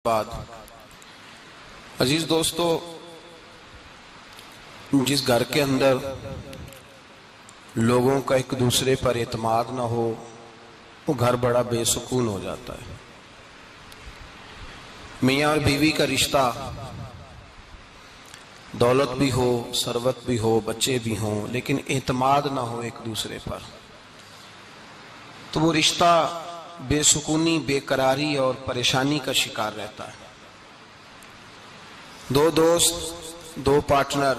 بعد عزیز دوستو، جس گھر کے اندر لوگوں کا ایک دوسرے پر اعتماد نہ ہو وہ گھر بڑا بے سکون ہو جاتا ہے۔ میاں اور بیوی کا رشتہ دولت بھی ہو، ثروت بھی ہو، بچے بھی ہوں، لیکن اعتماد نہ ہو ایک دوسرے پر تو وہ رشتہ بے سکونی، بے قراری اور پریشانی کا شکار رہتا ہے۔ دو دوست، دو پارٹنر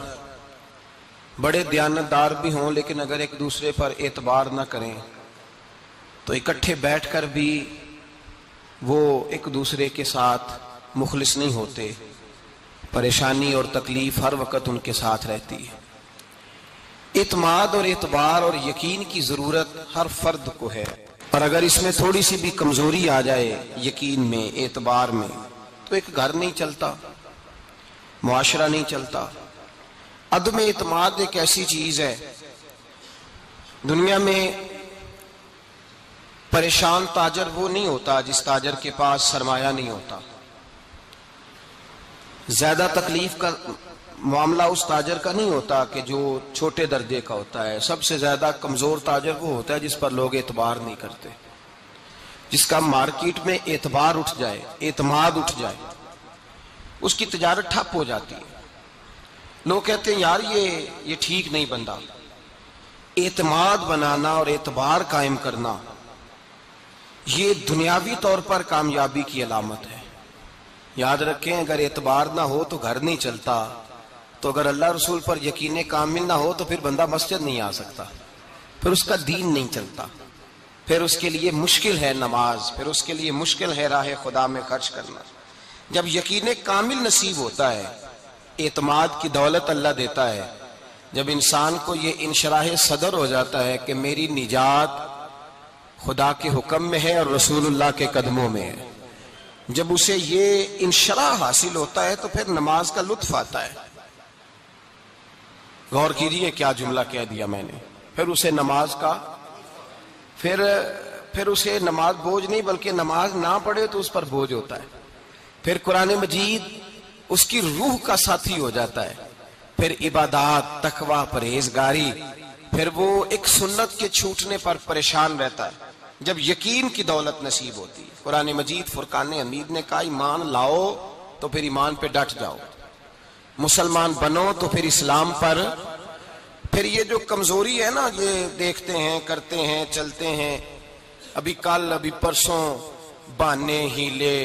بڑے دیانتدار بھی ہوں، لیکن اگر ایک دوسرے پر اعتبار نہ کریں تو اکٹھے بیٹھ کر بھی وہ ایک دوسرے کے ساتھ مخلص نہیں ہوتے، پریشانی اور تکلیف ہر وقت ان کے ساتھ رہتی ہے۔ اعتماد اور اعتبار اور یقین کی ضرورت ہر فرد کو ہے، اور اگر اس میں تھوڑی سی بھی کمزوری آ جائے یقین میں، اعتبار میں، تو ایک گھر نہیں چلتا، معاشرہ نہیں چلتا۔ عدم اعتماد ایک ایسی چیز ہے، دنیا میں پریشان تاجر وہ نہیں ہوتا جس تاجر کے پاس سرمایہ نہیں ہوتا۔ زیادہ تکلیف کا معاملہ اس تاجر کا نہیں ہوتا کہ جو چھوٹے درجے کا ہوتا ہے۔ سب سے زیادہ کمزور تاجر وہ ہوتا ہے جس پر لوگ اعتبار نہیں کرتے، جس کا مارکیٹ میں اعتبار اٹھ جائے، اعتماد اٹھ جائے، اس کی تجارت ٹھپ ہو جاتی ہے۔ لوگ کہتے ہیں یار یہ ٹھیک نہیں بندہ۔ اعتماد بنانا اور اعتبار قائم کرنا یہ دنیاوی طور پر کامیابی کی علامت ہے۔ یاد رکھیں، اگر اعتبار نہ ہو تو گھر نہیں چلتا، تو اگر اللہ رسول پر یقین کامل نہ ہو تو پھر بندہ مسجد نہیں آ سکتا، پھر اس کا دین نہیں چلتا، پھر اس کے لیے مشکل ہے نماز، پھر اس کے لیے مشکل ہے راہ خدا میں خرچ کرنا۔ جب یقین کامل نصیب ہوتا ہے، اعتماد کی دولت اللہ دیتا ہے، جب انسان کو یہ انشراح صدر ہو جاتا ہے کہ میری نجات خدا کے حکم میں ہے اور رسول اللہ کے قدموں میں ہے، جب اسے یہ انشراح حاصل ہوتا ہے تو پھر نماز کا لطف آتا ہے۔ غور کیجئے کیا جملہ کہہ دیا میں نے۔ پھر اسے نماز کا پھر اسے نماز بوجھ نہیں، بلکہ نماز نہ پڑھے تو اس پر بوجھ ہوتا ہے۔ پھر قرآن مجید اس کی روح کا ساتھی ہو جاتا ہے، پھر عبادات، تقوی، پرہیزگاری، پھر وہ ایک سنت کے چھوٹنے پر پریشان رہتا ہے جب یقین کی دولت نصیب ہوتی ہے۔ قرآن مجید فرقان حمید نے کہا ایمان لاؤ تو پھر ایمان پہ ڈٹ جاؤ، مسلمان بنو تو پھر اسلام پر۔ پھر یہ جو کمزوری ہے نا، یہ دیکھتے ہیں، کرتے ہیں، چلتے ہیں، ابھی کل، ابھی پرسوں، بہانے، ہیلے،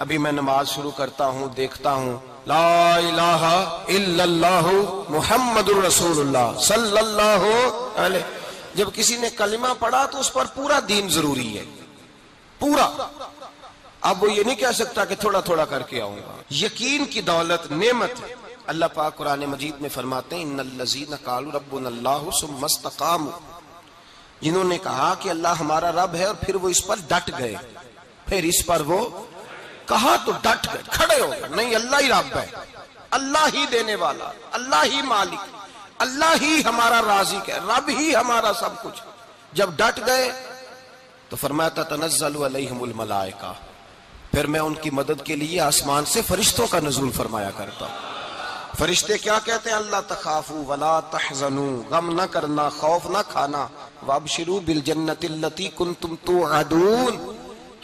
ابھی میں نماز شروع کرتا ہوں، دیکھتا ہوں لا الہ الا اللہ محمد الرسول اللہ صلی اللہ علیہ۔ جب کسی نے کلمہ پڑھا تو اس پر پورا دین ضروری ہے، پورا۔ اب وہ یہ نہیں کہہ سکتا کہ تھوڑا تھوڑا کر کے آؤں گا۔ یقین کی دولت نعمت ہے۔ اللہ پاک قرآن مجید میں فرماتے ہیں ان الذین قالوا ربنا اللہ ثم استقاموا، جنہوں نے کہا کہ اللہ ہمارا رب ہے اور پھر وہ اس پر ڈٹ گئے، پھر اس پر وہ کہا تو ڈٹ گئے، کھڑے ہو گئے، نہیں اللہ ہی رب ہے، اللہ ہی دینے والا، اللہ ہی مالک، اللہ ہی ہمارا رازق ہے، رب ہی ہمارا سب کچھ۔ جب ڈٹ گئے تو فرمایا تتنزل علیہم الملائکہ، پھر میں ان کی مدد کے لیے آسمان سے فرشتوں کا نزول فرمایا کرتا ہوں۔ فرشتے کیا کہتے ہیں؟ اللہ تخافوا ولا تحزنوا، غم نہ کرنا، خوف نہ کھانا، وابشروا بالجنۃ التی کنتم توعدون،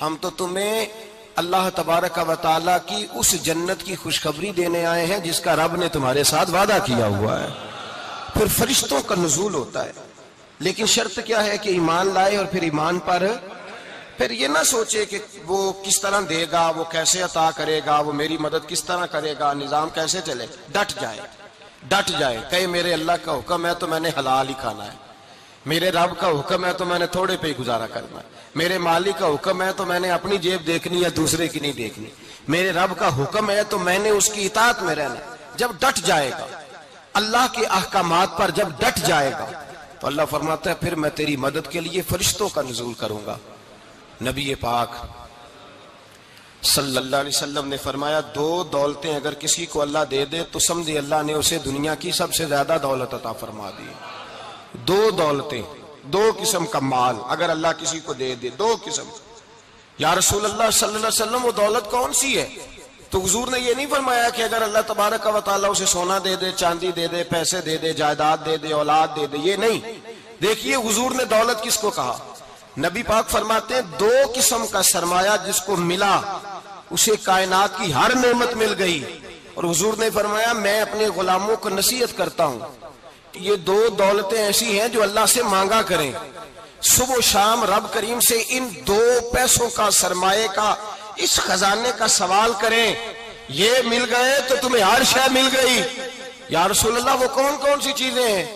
ہم تو تمہیں اللہ تبارک و تعالیٰ کی اس جنت کی خوشخبری دینے آئے ہیں جس کا رب نے تمہارے ساتھ وعدہ کیا ہوا ہے۔ پھر فرشتوں کا نزول ہوتا ہے، لیکن شرط کیا ہے کہ ایمان لائے، اور پھر ایمان پر پھر یہ نہ سوچے کہ وہ کس طرح دے گا، وہ کیسے عطا کرے گا، وہ میری مدد کس طرح کرے گا، نظام کیسے چلے۔ ڈٹ جائے، کہے میرے اللہ کا حکم ہے تو میں نے حلال ہی کھانا ہے، میرے رب کا حکم ہے تو میں نے تھوڑے پہ ہی گزارا کرنا ہے، میرے مالک کا حکم ہے تو میں نے اپنی جیب دیکھنی ہے، دوسرے کی نہیں دیکھنی، میرے رب کا حکم ہے تو میں نے اس کی اطاعت میں رہنا۔ جب ڈٹ جائے گا اللہ کے احکامات پر، جب ڈٹ جائے گا تو اللہ فرماتا ہے پھر میں تیری مدد کے لیے فرشتوں کا نزول کروں گا۔ نبی پاک صلی اللہ علیہ وسلم نے فرمایا دو دولتیں اگر کسی کو اللہ دے دے تو سمجھے اللہ نے اسے دنیا کی سب سے زیادہ دولت عطا فرما دی۔ دو دولتیں، دو قسم کا مال اگر اللہ کسی کو دے دے، دو قسم، یا رسول اللہ صلی اللہ علیہ وسلم وہ دولت کون سی ہے؟ تو حضور نے یہ نہیں فرمایا کہ اگر اللہ تبارک و تعالیٰ اسے سونا دے دے، چاندی دے دے، پیسے دے دے، جائیداد دے دے، اولاد دے دے، یہ نہیں۔ دیکھیے حضور نے دولت کس کو کہا؟ نبی پاک فرماتے ہیں دو قسم کا سرمایہ جس کو ملا اسے کائنات کی ہر نعمت مل گئی۔ اور حضور نے فرمایا میں اپنے غلاموں کو نصیحت کرتا ہوں کہ یہ دو دولتیں ایسی ہیں جو اللہ سے مانگا کریں، صبح و شام رب کریم سے ان دو پیسوں کا، سرمایے کا، اس خزانے کا سوال کریں، یہ مل گئے تو تمہیں ہر شے مل گئی۔ یا رسول اللہ وہ کون کون سی چیزیں ہیں؟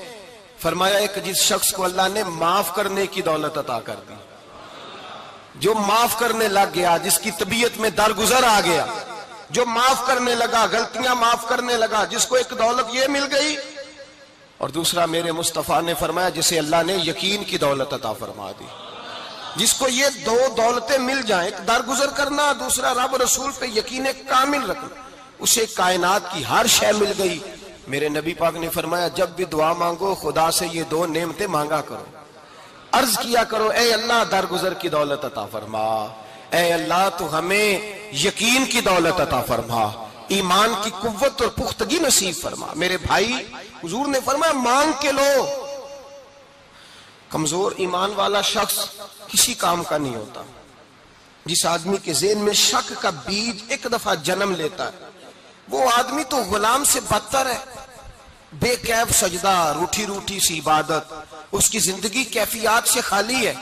فرمایا ایک جس شخص کو اللہ نے معاف کرنے کی دولت عطا کر دی، جو معاف کرنے لگ گیا، جس کی طبیعت میں درگزر آ گیا، جو معاف کرنے لگا، غلطیاں معاف کرنے لگا، جس کو ایک دولت یہ مل گئی۔ اور دوسرا میرے مصطفیٰ نے فرمایا جسے اللہ نے یقین کی دولت عطا فرما دی، جس کو یہ دو دولتیں مل جائیں، ایک درگزر کرنا، دوسرا رب رسول پہ یقین کامل رکھنا، اسے کائنات کی ہر شے مل گئی۔ میرے نبی پاک نے فرمایا جب بھی دعا مانگو خدا سے یہ دو نعمتیں مانگا کرو، عرض کیا کرو اے اللہ درگزر کی دولت عطا فرما، اے اللہ تو ہمیں یقین کی دولت عطا فرما، ایمان کی قوت اور پختگی نصیب فرما۔ میرے بھائی حضور نے فرمایا مانگ کے لو۔ کمزور ایمان والا شخص کسی کام کا نہیں ہوتا۔ جس آدمی کے ذہن میں شک کا بیج ایک دفعہ جنم لیتا ہے وہ آدمی تو غلام سے بدتر ہے، بے کیف سجدہ، روٹھی روٹھی سی عبادت، اس کی زندگی کیفیات سے خالی ہے۔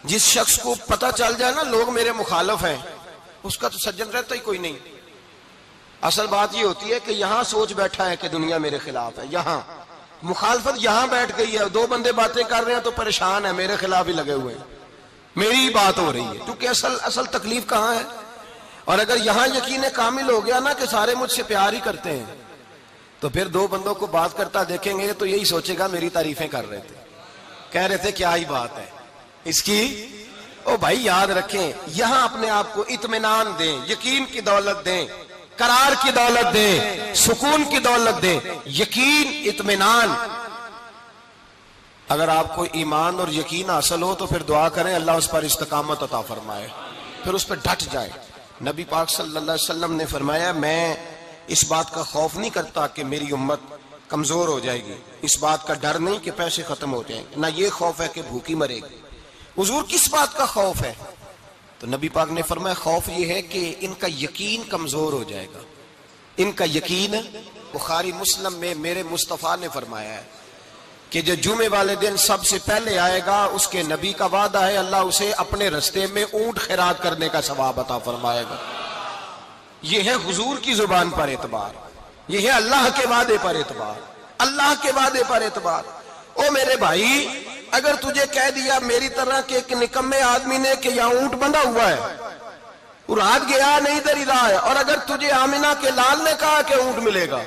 جس شخص کو پتہ چل جائے نا لوگ میرے مخالف ہیں، اس کا تو سجن رہتا ہی کوئی نہیں۔ اصل بات یہ ہوتی ہے کہ یہاں سوچ بیٹھا ہے کہ دنیا میرے خلاف ہے، یہاں مخالفت یہاں بیٹھ گئی ہے، دو بندے باتیں کر رہے ہیں تو پریشان ہے، میرے خلاف ہی لگے ہوئے ہیں، میری ہی بات ہو رہی ہے، کیونکہ اصل تکلیف کہاں ہے؟ اور اگر یہاں یقین کامل ہو گیا نا کہ سارے مجھ سے پیار ہی کرتے ہیں، تو پھر دو بندوں کو بات کرتا دیکھیں گے تو یہی سوچے گا میری تعریفیں کر رہے تھے، کہہ رہے تھے کیا ہی بات ہے اس کی۔ او بھائی یاد رکھیں، یہاں اپنے آپ کو اطمینان دیں، یقین کی دولت دیں، قرار کی دولت دیں، سکون کی دولت دیں، یقین، اطمینان۔ اگر آپ کو ایمان اور یقین حاصل ہو تو پھر دعا کریں اللہ اس پر استقامت عطا فرمائے، پھر اس پہ ڈٹ جائے۔ نبی پاک صلی اللہ علیہ وسلم نے فرمایا میں اس بات کا خوف نہیں کرتا کہ میری امت کمزور ہو جائے گی، اس بات کا ڈر نہیں کہ پیسے ختم ہو جائیں گے، نہ یہ خوف ہے کہ بھوکی مرے گی۔ حضور کس بات کا خوف ہے؟ تو نبی پاک نے فرمایا خوف یہ ہے کہ ان کا یقین کمزور ہو جائے گا، ان کا یقین۔ بخاری مسلم میں میرے مصطفیٰ نے فرمایا ہے کہ جو جمعے والے دن سب سے پہلے آئے گا اس کے نبی کا وعدہ ہے اللہ اسے اپنے رستے میں اونٹ خیرات کرنے کا ثواب عطا فرمائے گا۔ یہ ہے حضور کی زبان پر اعتبار، یہ ہے اللہ کے وعدے پر اعتبار، اللہ کے وعدے پر اعتبار۔ او میرے بھائی اگر تجھے کہہ دیا میری طرح کے ایک نکمے آدمی نے کہ یہاں اونٹ بندھا ہوا ہے اور ہاتھ گیا نہیں ادھر ہی رہا ہے، اور اگر تجھے آمنہ کے لال نے کہا کہ اونٹ ملے گا،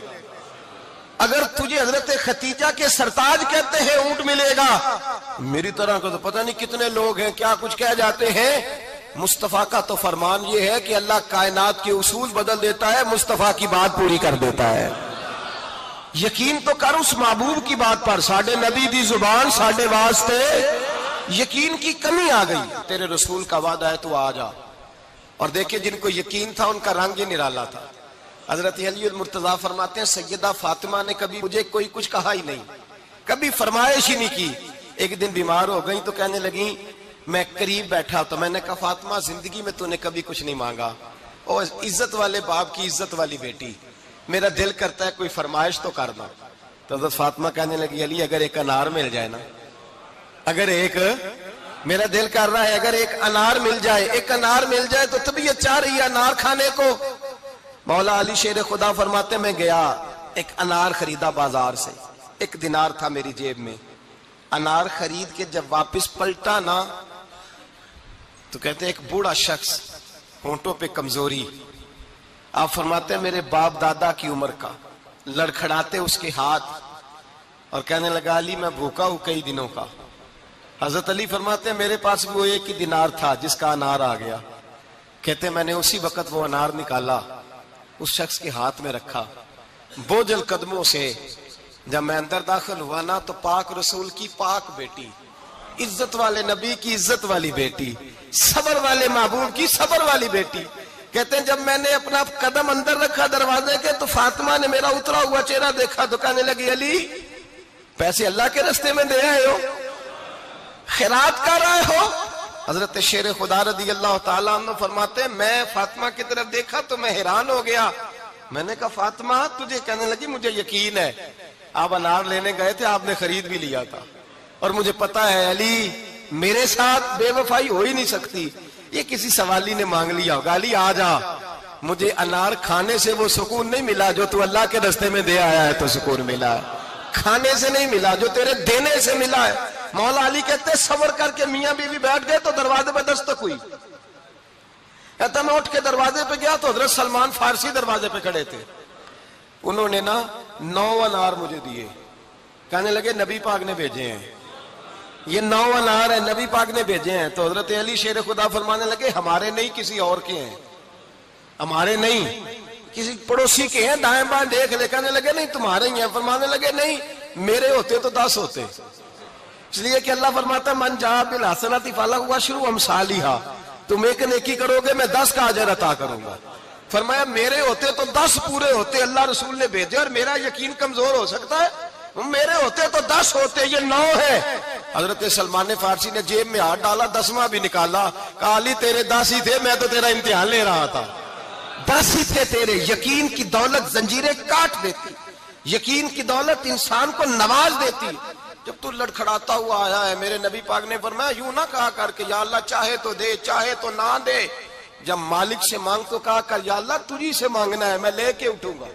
اگر تجھے حضرت ختیجہ کے سرتاج کہتے ہیں اونٹ ملے گا، میری طرح کو تو پتہ نہیں کتنے لوگ ہیں کیا کچھ کہہ جاتے ہیں۔ مصطفیٰ کا تو فرمان یہ ہے کہ اللہ کائنات کے اصول بدل دیتا ہے، مصطفیٰ کی بات پوری کر دیتا ہے۔ یقین تو کر اس محبوب کی بات پر، ساڈے نبی دی زبان ساڈے واسطے، یقین کی کمی آ گئی، تیرے رسول کا وعدہ ہے تو آ جا۔ اور دیکھیں جن کو یقین تھا ان کا رنگ ہی نرالا تھا۔ حضرت علی المرتضیٰ فرماتے ہیں سیدہ فاطمہ نے کبھی مجھے کوئی کچھ کہا ہی نہیں، کبھی فرمائش ہی نہیں کی۔ ایک دن بیمار ہو گئی تو کہنے لگی، میں قریب بیٹھا تو میں نے کہا فاطمہ زندگی میں تو نے کبھی کچھ نہیں مانگا، اور عزت والے باپ کی عزت والی بیٹی، میرا دل کرتا ہے کوئی فرمائش تو کر دو۔ تو حضرت فاطمہ کہنے لگی علی اگر ایک انار مل جائے نا، اگر ایک، میرا دل کر رہا ہے اگر ایک انار مل جائے، ایک انار مل جائے تو طبیعت چاہ رہی ہے انار کھانے کو۔ مولا علی شیر خدا فرماتے میں گیا ایک انار خریدا بازار سے، 1 دینار تھا میری جیب میں، انار خرید کے جب واپس پلٹا نا تو کہتے ایک بوڑھا شخص، ہونٹوں پہ کمزوری، آپ فرماتے ہیں میرے باپ دادا کی عمر کا، لڑکھڑاتے اس کے ہاتھ اور کہنے لگا علی میں بھوکا ہوں کئی دنوں کا۔ حضرت علی فرماتے ہیں میرے پاس بھی وہ 1 ہی دینار تھا جس کا انار آ گیا، کہتے میں نے اسی وقت وہ انار نکالا، اس شخص کے ہاتھ میں رکھا، بوجھل قدموں سے جب میں اندر داخل ہوا نا تو پاک رسول کی پاک بیٹی عزت والے نبی کی عزت والی بیٹی، صبر والے محبوب کی صبر والی بیٹی. کہتے ہیں جب میں نے اپنا قدم اندر رکھا دروازے کے تو فاطمہ نے میرا اترا ہوا چہرہ دیکھا تو کہنے لگی علی پیسے اللہ کے راستے میں دے آئے ہو، خیرات کر رہے ہو. حضرت شیر خدا رضی اللہ تعالیٰ عنہ فرماتے ہیں میں فاطمہ کی طرف دیکھا تو میں حیران ہو گیا. میں نے کہا فاطمہ تجھے، کہنے لگی مجھے یقین ہے آپ انار لینے گئے تھے، آپ نے خرید بھی لیا تھا، اور مجھے پتا ہے علی میرے ساتھ بے وفائی ہو ہی نہیں سکتی، یہ کسی سوالی نے مانگ لیا ہوگا. علی آ جا، مجھے انار کھانے سے وہ سکون نہیں ملا جو تو اللہ کے راستے میں دے آیا ہے تو سکون ملا ہے، کھانے سے نہیں ملا جو تیرے دینے سے ملا ہے. مولا علی کہتے ہیں صبر کر کے میاں بیوی بیٹھ گئے تو دروازے پہ دستک ہوئی. کہتا میں اٹھ کے دروازے پہ گیا تو حضرت سلمان فارسی دروازے پہ کھڑے تھے. انہوں نے 9 انار مجھے دیے، کہنے لگے نبی پاک نے بھیجے ہیں، یہ 9 انار ہے نبی پاک نے بھیجے ہیں. تو حضرت علی شیر خدا فرمانے لگے ہمارے نہیں کسی اور کے ہیں، ہمارے نہیں کسی پڑوسی کے ہیں، دائیں بائیں دیکھ لے. کہنے لگے نہیں تمہارے ہی ہیں. فرمانے لگے نہیں میرے ہوتے تو 10 ہوتے، اس لیے کہ اللہ فرماتا ہے من جاء بالحسنۃ فلہ عشر امثالھا، تم ایک نیکی کرو گے میں 10 کا اجر عطا کروں گا. فرمایا میرے ہوتے تو 10 پورے ہوتے، اللہ رسول نے بھیجے، اور میرا یقین کمزور ہو سکتا ہے، میرے ہوتے تو 10 ہوتے، یہ 9 ہے. حضرت سلمان فارسی نے جیب میں ہاتھ ڈالا، 10واں بھی نکالا، کہا علی تیرے 10 ہی تھے، میں تو تیرا امتحان لے رہا تھا. 10 ہی تھے تیرے. یقین کی دولت زنجیریں کاٹ دیتی، یقین کی دولت انسان کو نواز دیتی. جب تو لڑکھڑاتا ہوا آیا ہے، میرے نبی پاک نے فرمایا یوں نہ کہا کر کہ یا اللہ چاہے تو دے چاہے تو نہ دے. جب مالک سے مانگ تو کہا کر یا اللہ تجھی سے مانگنا ہے، میں لے کے اٹھوں گا،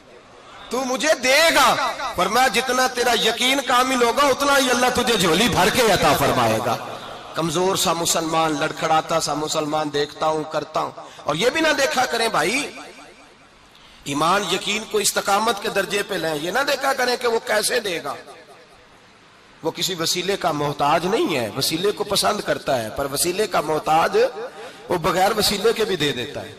تو مجھے دے گا. فرمایا جتنا تیرا یقین کامل ہوگا اتنا ہی اللہ تجھے جھولی بھر کے عطا فرمائے گا. کمزور سا مسلمان، لڑکھڑاتا سا مسلمان دیکھتا ہوں کرتا ہوں. اور یہ بھی نہ دیکھا کریں بھائی ایمان یقین کو استقامت کے درجے پہ لیں، یہ نہ دیکھا کریں کہ وہ کیسے دے گا. وہ کسی وسیلے کا محتاج نہیں ہے، وسیلے کو پسند کرتا ہے، پر وسیلے کا محتاج وہ بغیر وسیلے کے بھی دے دیتا ہے.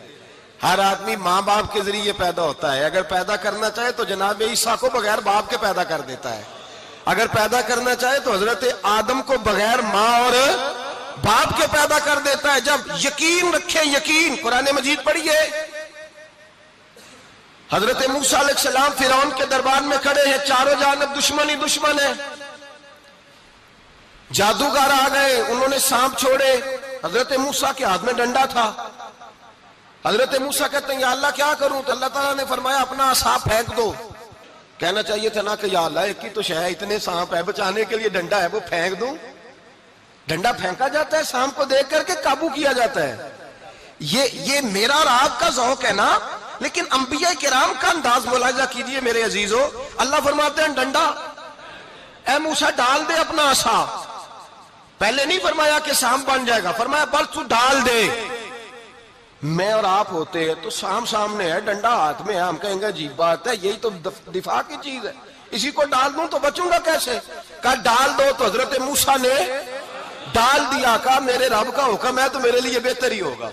ہر آدمی ماں باپ کے ذریعے پیدا ہوتا ہے، اگر پیدا کرنا چاہے تو جناب عیسیٰ کو بغیر باپ کے پیدا کر دیتا ہے. اگر پیدا کرنا چاہے تو حضرت آدم کو بغیر ماں اور باپ کے پیدا کر دیتا ہے. جب یقین رکھیں، یقین قرآن مجید پڑھیے. حضرت موسیٰ علیہ السلام فرعون کے دربار میں کھڑے ہیں، چاروں جانب دشمن ہی دشمن ہے. جادوگر آ گئے، انہوں نے سانپ چھوڑے، حضرت موسیٰ کے ہاتھ میں ڈنڈا تھا. حضرت موسیٰ کہتے ہیں یا اللہ کیا کروں؟ تو اللہ تعالیٰ نے فرمایا اپنا عصا پھینک دو. کہنا چاہیے تھا نا کہ یا اللہ ایک ہی تو شے ہے، اتنے سانپ ہے، بچانے کے لیے ڈنڈا ہے وہ پھینک دوں. ڈنڈا پھینکا جاتا ہے، سانپ کو دیکھ کر کے قابو کیا جاتا ہے. یہ میرا اور آپ کا ذوق ہے نا، لیکن انبیاء کرام کا انداز ملاحظہ کیجئے میرے عزیزو. اللہ فرماتے ہیں ڈنڈا، اے موسیٰ ڈال دے اپنا عصا. پہلے نہیں فرمایا کہ سانپ بن جائے گا، فرمایا بل تو ڈال دے. میں اور آپ ہوتے ہیں تو سانپ سامنے ہے، ڈنڈا ہاتھ میں ہے، ہم کہیں گے عجیب بات ہے، یہی تو دفاع کی چیز ہے، اسی کو ڈال دوں تو بچوں گا کیسے؟ کہا ڈال دو. تو حضرت موسیٰ نے ڈال دیا. کہا میرے رب کا حکم ہے تو میرے لیے بہتر ہی ہوگا.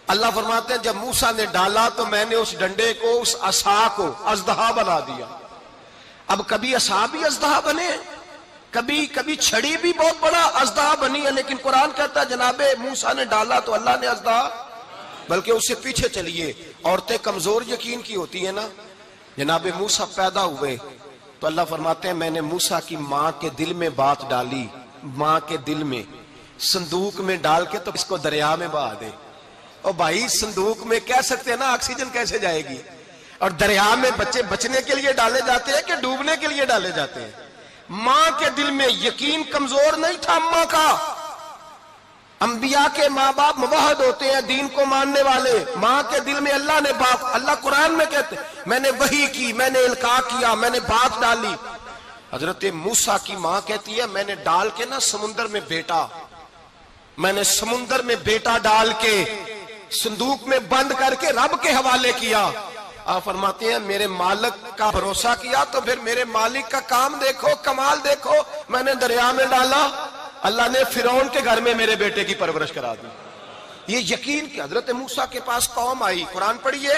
اللہ فرماتے ہیں جب موسیٰ نے ڈالا تو میں نے اس ڈنڈے کو، اس عصا کو اژدہا بنا دیا. اب کبھی عصا بھی اژدہا بنے، کبھی چھڑی بھی بہت بڑا اژدہا بنی ہے، لیکن قرآن کہتا ہے جناب موسیٰ نے ڈالا تو اللہ نے اژدہا. بلکہ اس سے پیچھے چلیے، عورتیں کمزور یقین کی ہوتی ہیں نا. جناب موسیٰ پیدا ہوئے تو اللہ فرماتے ہیں میں نے موسیٰ کی ماں کے دل میں بات ڈالی، ماں کے دل میں صندوق میں ڈال کے تو اس کو دریا میں بہا دے. اور بھائی صندوق میں کہہ سکتے ہیں نا آکسیجن کیسے جائے گی، اور دریا میں بچے بچنے کے لیے ڈالے جاتے ہیں کہ ڈوبنے کے لیے ڈالے جاتے ہیں. ماں کے دل میں یقین کمزور نہیں تھا اماں کا. انبیاء کے ماں باپ موحد ہوتے ہیں، دین کو ماننے والے. ماں کے دل میں اللہ نے باپ، اللہ قرآن میں کہتے میں نے وحی کی، میں نے القاء کیا، میں نے بات ڈالی. حضرت موسیٰ کی ماں کہتی ہے میں نے ڈال کے نا سمندر میں بیٹا، میں نے سمندر میں بیٹا ڈال کے صندوق میں بند کر کے رب کے حوالے کیا. آپ فرماتے ہیں میرے مالک کا بھروسہ کیا تو پھر میرے مالک کا کام دیکھو، کمال دیکھو. میں نے دریا میں ڈالا، اللہ نے فرعون کے گھر میں میرے بیٹے کی پرورش کرا دی. یہ یقین کہ حضرت موسیٰ کے پاس قوم آئی، قرآن پڑھیے.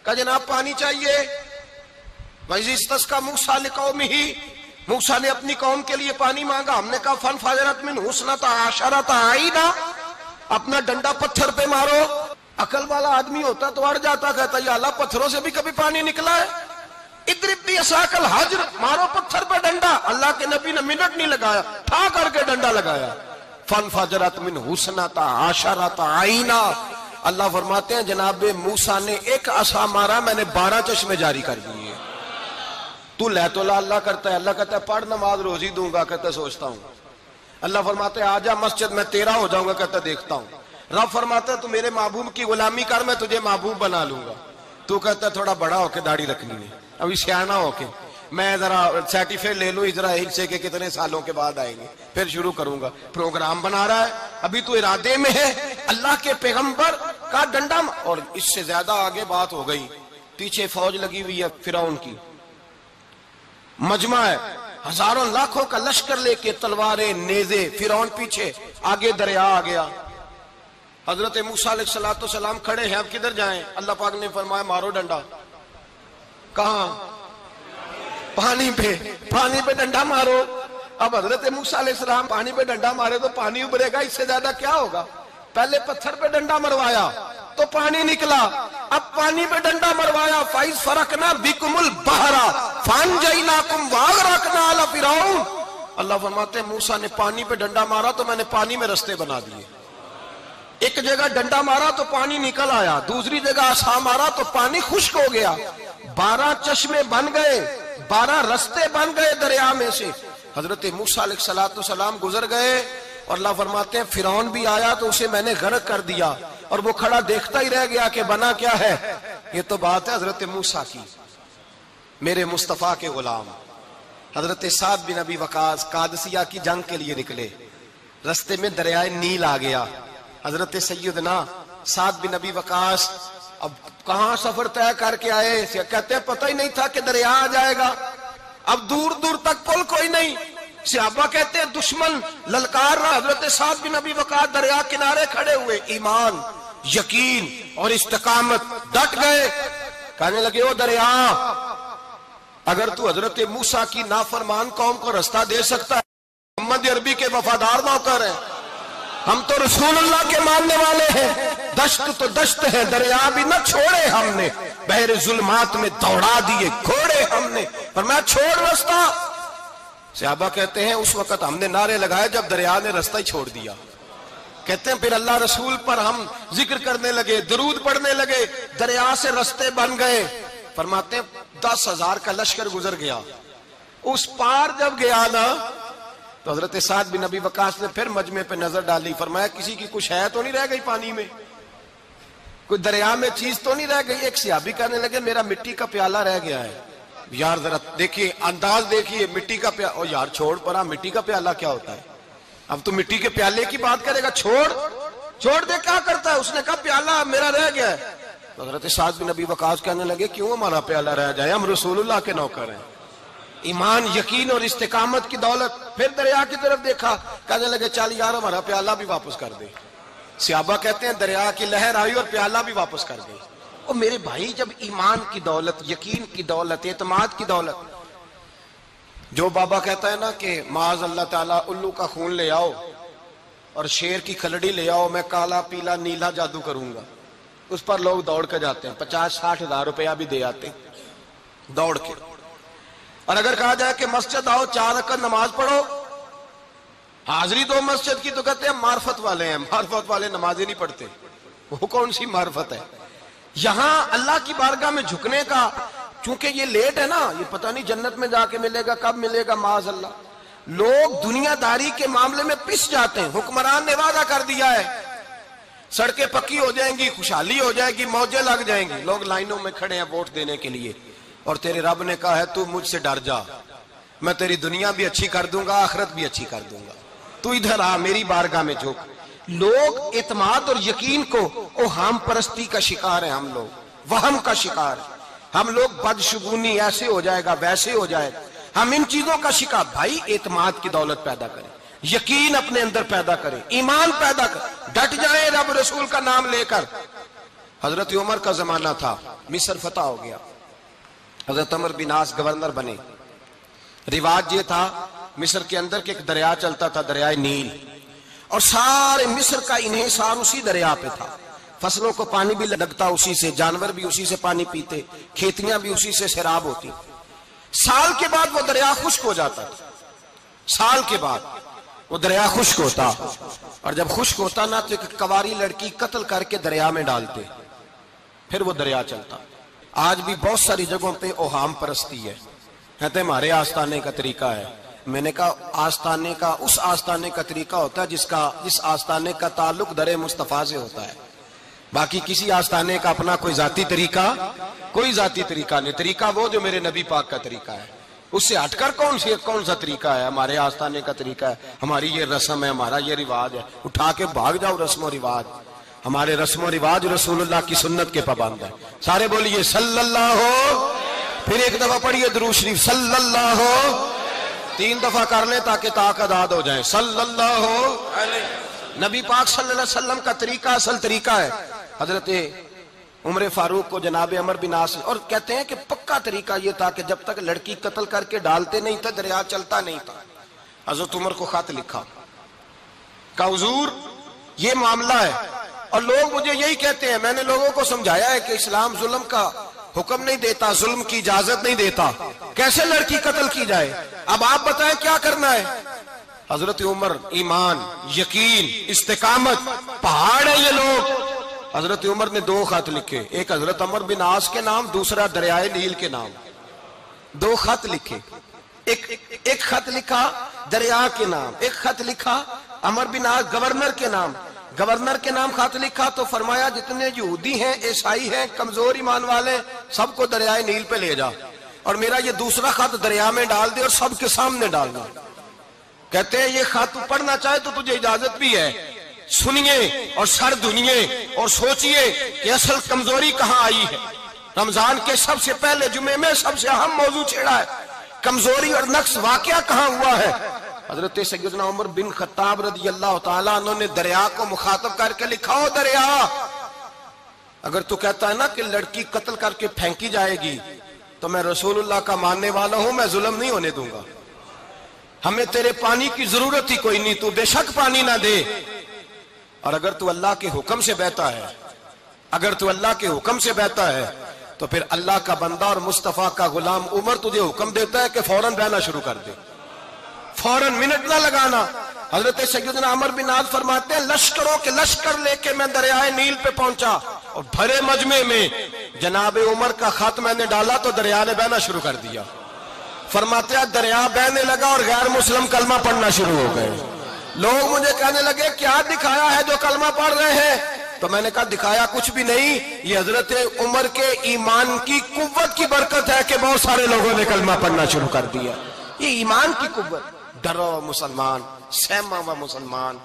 کہا جناب پانی چاہیے. وَإِذِ اسْتَسْقَىٰ مُوسَىٰ لِقَوْمِهِ، موسیٰ نے اپنی قوم کے لیے پانی مانگا، ہم نے کہا فن فاجرت من حسنۃ عشرۃ عینا، اپنا ڈنڈا پتھر پہ مارو۔ عقل والا آدمی ہوتا تو اڑ جاتا، کہتا یا اللہ پتھروں سے بھی کبھی پانی نکلا ہے؟ اضرب بعصاک الحجر، مارو پتھر پہ ڈنڈا۔ اللہ کے نبی نے منٹ نہیں لگایا، ٹھا کر کے ڈنڈا لگایا۔ فن فاجرت من حسنۃ عشرۃ عینا، اللہ فرماتے ہیں جناب موسیٰ نے ایک عصا مارا، میں نے 12 چشمے جاری کر دیے۔ تو لے تو لا اللہ کرتا ہے، اللہ کہتا ہے پڑھ نماز روزی دوں گا، کہتا ہے سوچتا ہوں۔ اللہ فرماتا ہے آجا مسجد میں تیرا ہو جاؤں گا، کہتا ہے دیکھتا ہوں۔ رب فرماتا ہے تو میرے محبوب کی غلامی کر، میں تجھے محبوب بنا لوں گا۔ تو کہتا ہے تھوڑا بڑا ہو کے داڑھی رکھنی ہے، ابھی سیانا ہو کے میں ذرا سرٹیفکیٹ لے لوں اسرائیل سے کہ کتنے سالوں کے بعد آئیں گے، پھر شروع کروں گا۔ پروگرام بنا رہا ہے، ابھی تو ارادے میں ہے۔ اللہ کے پیغمبر کا ڈنڈا، اور اس سے زیادہ آگے بات ہو گئی۔ پیچھے فوج لگی ہوئی ہے فرعون کی، مجمع ہے، ہزاروں لاکھوں کا لشکر لے کے، تلواریں نیزے، فرعون پیچھے، آگے دریا آ گیا۔ حضرت موسیٰ علیہ السلام کھڑے ہیں، اب کدھر جائیں؟ اللہ پاک نے فرمایا مارو ڈنڈا۔ کہاں؟ پانی پہ ڈنڈا مارو۔ اب حضرت موسیٰ علیہ السلام پانی پہ ڈنڈا مارے تو پانی ابھرے گا، اس سے زیادہ کیا ہوگا؟ پہلے پتھر پہ ڈنڈا مروایا تو پانی نکلا، اب پانی پہ ڈنڈا مروایا۔ فَإِذْ فَرَقْنَا بِكُمُ الْبَحْرَ فَأَنْجَيْنَاكُمْ وَأَغْرَقْنَا آلَ فِرْعَوْنَ، اللہ فرماتے ہیں موسیٰ نے پانی پہ ڈنڈا مارا تو میں نے پانی میں رستے بنا دیے۔ ایک جگہ ڈنڈا مارا تو پانی نکل آیا، دوسری جگہ عصا مارا تو پانی خشک ہو گیا، 12 چشمے بن گئے، 12 رستے بن گئے دریا میں سے۔ حضرت موسیٰ علیہ السلام گزر گئے، اور اللہ فرماتے ہیں فرعون بھی آیا تو اسے میں نے غرق کر دیا، اور وہ کھڑا دیکھتا ہی رہ گیا کہ بنا کیا ہے۔ یہ تو بات ہے حضرت موسیٰ کی، میرے مصطفیٰ کے غلام۔ حضرت سعد بن ابی وقاص قادسیہ کی جنگ کے لیے نکلے، رستے میں دریائے نیل آ گیا۔ حضرت سیدنا سعد بن ابی وقاص اب کہاں سفر طے کر کے آئے، کہتے ہیں پتہ ہی نہیں تھا کہ دریا آ جائے گا، اب دور دور تک پل کوئی نہیں۔ صحابہ کہتے ہیں دشمن للکار رہا، حضرت سعد بن ابی وقاص دریا کنارے کھڑے ہوئے، ایمان، یقین اور استقامت، ڈٹ گئے۔ کہنے لگے او دریا، اگر تو حضرت موسیٰ کی نافرمان قوم کو رستہ دے سکتا ہے، محمد عربی کے وفادار نوکر ہیں، ہم تو رسول اللہ کے ماننے والے ہیں، دشت تو دشت ہے، دریا بھی نہ چھوڑے ہم نے، بحر ظلمات میں دوڑا دیے گھوڑے ہم نے، فرمایا چھوڑ رستہ۔ صحابہ کہتے ہیں اس وقت ہم نے نعرے لگائے جب دریا نے رستہ ہی چھوڑ دیا۔ کہتے ہیں پھر اللہ رسول پر ہم ذکر کرنے لگے، درود پڑھنے لگے، دریا سے رستے بن گئے۔ فرماتے ہیں 10,000 کا لشکر گزر گیا، اس پار جب گیا نا تو حضرت سعد بن ابی وقاص نے پھر مجمع پہ نظر ڈالی، فرمایا کسی کی کچھ ہے تو نہیں رہ گئی پانی میں، کوئی دریا میں چیز تو نہیں رہ گئی؟ ایک صحابی کہنے لگے میرا مٹی کا پیالہ رہ گیا ہے۔ یار ذرا دیکھیے انداز دیکھیے، مٹی کا پیالہ، او یار چھوڑ پرا، مٹی کا پیالہ کیا ہوتا ہے؟ اب تو مٹی کے پیالے کی بات کرے گا، چھوڑ دے، کیا کرتا ہے؟ اس نے کہا پیالہ میرا رہ گیا ہے۔ تو حضرت سعد بن ابی وقاص کہنے لگے کیوں ہمارا پیالہ رہ جائے، ہم رسول اللہ کے نوکر ہیں۔ ایمان، یقین اور استقامت کی دولت۔ پھر دریا کی طرف دیکھا، کہنے لگے چل یار ہمارا پیالہ بھی واپس کر دے۔ صحابہ کہتے ہیں دریا کی لہر آئی اور پیالہ بھی واپس کر گئی۔ اور میرے بھائی جب ایمان کی دولت، یقین کی دولت، اعتماد کی دولت، جو بابا کہتا ہے نا کہ معاذ اللہ تعالیٰ الو کا خون لے آؤ اور شیر کی کھلڑی لے آؤ، میں کالا پیلا نیلا جادو کروں گا، اس پر لوگ دوڑ کے جاتے ہیں، 50-60 ہزار روپیہ بھی دے آتے ہیں دوڑ کے۔ اور اگر کہا جائے کہ مسجد آؤ 4 رکعت نماز پڑھو، حاضری دو مسجد کی، تو کہتے ہیں معرفت والے ہیں، معرفت والے نمازیں نہیں پڑھتے۔ وہ کون سی معرفت ہے؟ یہاں اللہ کی بارگاہ میں جھکنے کا، چونکہ یہ لیٹ ہے نا، یہ پتہ نہیں جنت میں جا کے ملے گا، کب ملے گا، معاذ اللہ۔ لوگ دنیا داری کے معاملے میں پس جاتے ہیں، حکمران نے وعدہ کر دیا ہے سڑکیں پکی ہو جائیں گی، خوشحالی ہو جائے گی، موجیں لگ جائیں گی، لوگ لائنوں میں کھڑے ہیں ووٹ دینے کے لیے، اور تیرے رب نے کہا ہے تو مجھ سے ڈر جا، میں تیری دنیا بھی اچھی کر دوں گا، آخرت بھی اچھی کر دوں گا، تو ادھر آ میری بارگاہ میں جھک۔ لوگ اعتماد اور یقین کو اوہام پرستی کا شکار ہیں، ہم لوگ وہم کا شکار ہیں، ہم لوگ بدشگونی ایسے ہو جائے گا ویسے ہو جائے گا، ہم ان چیزوں کا شکار۔ بھائی اعتماد کی دولت پیدا کریں، یقین اپنے اندر پیدا کریں، ایمان پیدا کریں، ڈٹ جائیں رب رسول کا نام لے کر۔ حضرت عمر کا زمانہ تھا، مصر فتح ہو گیا، حضرت عمر بن عاص گورنر بنے، رواج یہ تھا مصر کے اندر کہ ایک دریا چلتا تھا، دریائے نیل، اور سارے مصر کا انحصار اسی دریا پہ تھا. فصلوں کو پانی بھی لگتا اسی سے، جانور بھی اسی سے پانی پیتے، کھیتیاں بھی اسی سے سیراب ہوتی. سال کے بعد وہ دریا خشک ہو جاتا تھا، سال کے بعد وہ دریا خشک ہوتا، اور جب خشک ہوتا نا تو ایک کواری لڑکی قتل کر کے دریا میں ڈالتے، پھر وہ دریا چلتا. آج بھی بہت ساری جگہوں پہ اوہام پرستی ہے، کہتے ہیں ہمارے آستانے کا طریقہ ہے. میں نے کہا آستانے کا اس آستانے کا طریقہ ہوتا ہے جس آستانے کا تعلق در مصطفیٰ سے ہوتا ہے. باقی کسی آستانے کا اپنا کوئی ذاتی طریقہ نہیں. طریقہ وہ جو میرے نبی پاک کا طریقہ ہے، اس سے ہٹ کر کون سا طریقہ ہے؟ ہمارے آستانے کا طریقہ ہے، ہماری یہ رسم ہے، ہمارا یہ رواج ہے. اٹھا کے بھاگ جاؤ رسم و رواج. ہمارے رسم و رواج رسول اللہ کی سنت کے پابند ہے. سارے بولیے صلی اللہ ہو، پھر ایک دفعہ پڑھیے درود شریف صلی اللہ ہو، 3 دفعہ کر لیں تاکہ تعداد ہو جائیں. صلی اللہ ہو. نبی پاک صلی اللہ علیہ وسلم کا طریقہ اصل طریقہ ہے. حضرت عمر فاروق کو جناب عمر بن عاص، اور کہتے ہیں کہ پکا طریقہ یہ تھا کہ جب تک لڑکی قتل کر کے ڈالتے نہیں تھا دریا چلتا نہیں تھا. حضرت عمر کو خط لکھا کہ حضور یہ معاملہ ہے، اور لوگ مجھے یہی کہتے ہیں. میں نے لوگوں کو سمجھایا ہے کہ اسلام ظلم کا حکم نہیں دیتا، ظلم کی اجازت نہیں دیتا، کیسے لڑکی قتل کی جائے؟ اب آپ بتائیں کیا کرنا ہے؟ حضرت عمر ایمان، یقین، استقامت، پہاڑ ہے یہ لوگ. حضرت عمر نے 2 خط لکھے، ایک حضرت عمر بن عاص کے نام، دوسرا دریائے نیل کے نام. 2 خط لکھے، ایک خط لکھا دریا کے نام، ایک خط لکھا عمر بن عاص گورنر کے نام. گورنر کے نام خط لکھا تو فرمایا جتنے یہودی ہیں، عیسائی ہیں، کمزور ایمان والے، سب کو دریائے نیل پہ لے جا، اور میرا یہ دوسرا خط دریا میں ڈال دے اور سب کے سامنے ڈالنا. کہتے ہیں یہ خط پڑھنا چاہے تو تجھے اجازت بھی ہے، سنیے اور سر دھنیے اور سوچئے کہ اصل کمزوری کہاں آئی ہے. رمضان کے سب سے پہلے جمعے میں سب سے اہم موضوع چھیڑا ہے، کمزوری اور نقص واقعہ کہاں ہوا ہے. حضرت سیدنا عمر بن خطاب رضی اللہ تعالیٰ عنہ نے دریا کو مخاطب کر کے لکھا، ہو دریا، اگر تو کہتا ہے نا کہ لڑکی قتل کر کے پھینکی جائے گی تو میں رسول اللہ کا ماننے والا ہوں، میں ظلم نہیں ہونے دوں گا. ہمیں تیرے پانی کی ضرورت ہی کوئی نہیں، تو بے شک پانی نہ دے. اور اگر تو اللہ کے حکم سے بہتا ہے تو پھر اللہ کا بندہ اور مصطفیٰ کا غلام عمر تجھے حکم دیتا ہے کہ فوراً بہنا شروع کر دے، فوراً منٹ نہ لگانا. حضرت سیدنا عمر بن عاص فرماتے ہیں لشکروں کے لشکر لے کے میں دریائے نیل پہ پہنچا، اور بھرے مجمع میں جناب عمر کا خط میں نے ڈالا تو دریا نے بہنا شروع کر دیا. فرماتے ہیں دریا بہنے لگا اور غیر مسلم کلمہ پڑھنا شروع ہو گئے. لوگ مجھے کہنے لگے کیا دکھایا ہے جو کلمہ پڑھ رہے ہیں؟ تو میں نے کہا دکھایا کچھ بھی نہیں، یہ حضرت عمر کے ایمان کی قوت کی برکت ہے کہ بہت سارے لوگوں نے کلمہ پڑھنا شروع کر دیا. یہ ایمان کی قوت. ڈرا ہوا مسلمان، سہما ہوا مسلمان،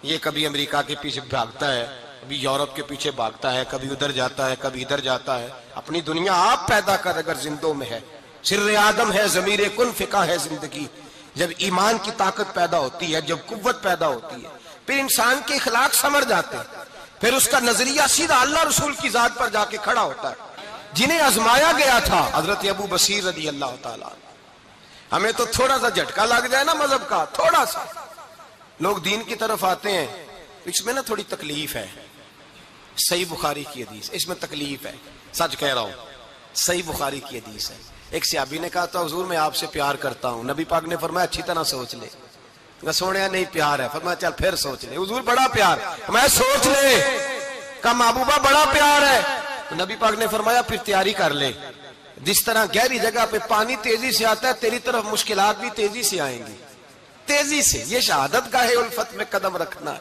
یہ کبھی امریکہ کے پیچھے بھاگتا ہے، کبھی یورپ کے پیچھے بھاگتا ہے، کبھی ادھر جاتا ہے، کبھی ادھر جاتا ہے. اپنی دنیا آپ پیدا کر اگر زندوں میں ہے، سر آدم ہے، ضمیر کن فقہ ہے زندگی. جب ایمان کی طاقت پیدا ہوتی ہے، جب قوت پیدا ہوتی ہے، پھر انسان کے اخلاق سمر جاتے ہیں، پھر اس کا نظریہ سیدھا اللہ رسول کی ذات پر جا کے کھڑا ہوتا ہے. جنہیں آزمایا گیا تھا حضرت ابو بصیر رضی اللہ تعالیٰ. ہمیں تو تھوڑا سا جھٹکا لگ جائے نا مذہب کا، تھوڑا سا لوگ دین کی طرف آتے ہیں، اس میں نا تھوڑی تکلیف ہے. صحیح بخاری کی حدیث، اس میں تکلیف ہے، سچ کہہ رہا ہوں، صحیح بخاری کی حدیث ہے. ایک صحابی نے کہا تو حضور میں آپ سے پیار کرتا ہوں. نبی پاک نے فرمایا اچھی طرح سوچ لے. سونے نہیں پیار ہے. فرمایا چل پھر سوچ لے. حضور بڑا پیار. میں سوچ لے. کہا محبوبہ بڑا پیار ہے. نبی پاک نے فرمایا پھر تیاری کر لے. جس طرح گہری جگہ پہ پانی تیزی سے آتا ہے، تیری طرف مشکلات بھی تیزی سے آئیں گی، تیزی سے. یہ شہادت گاہ الفت میں قدم رکھنا.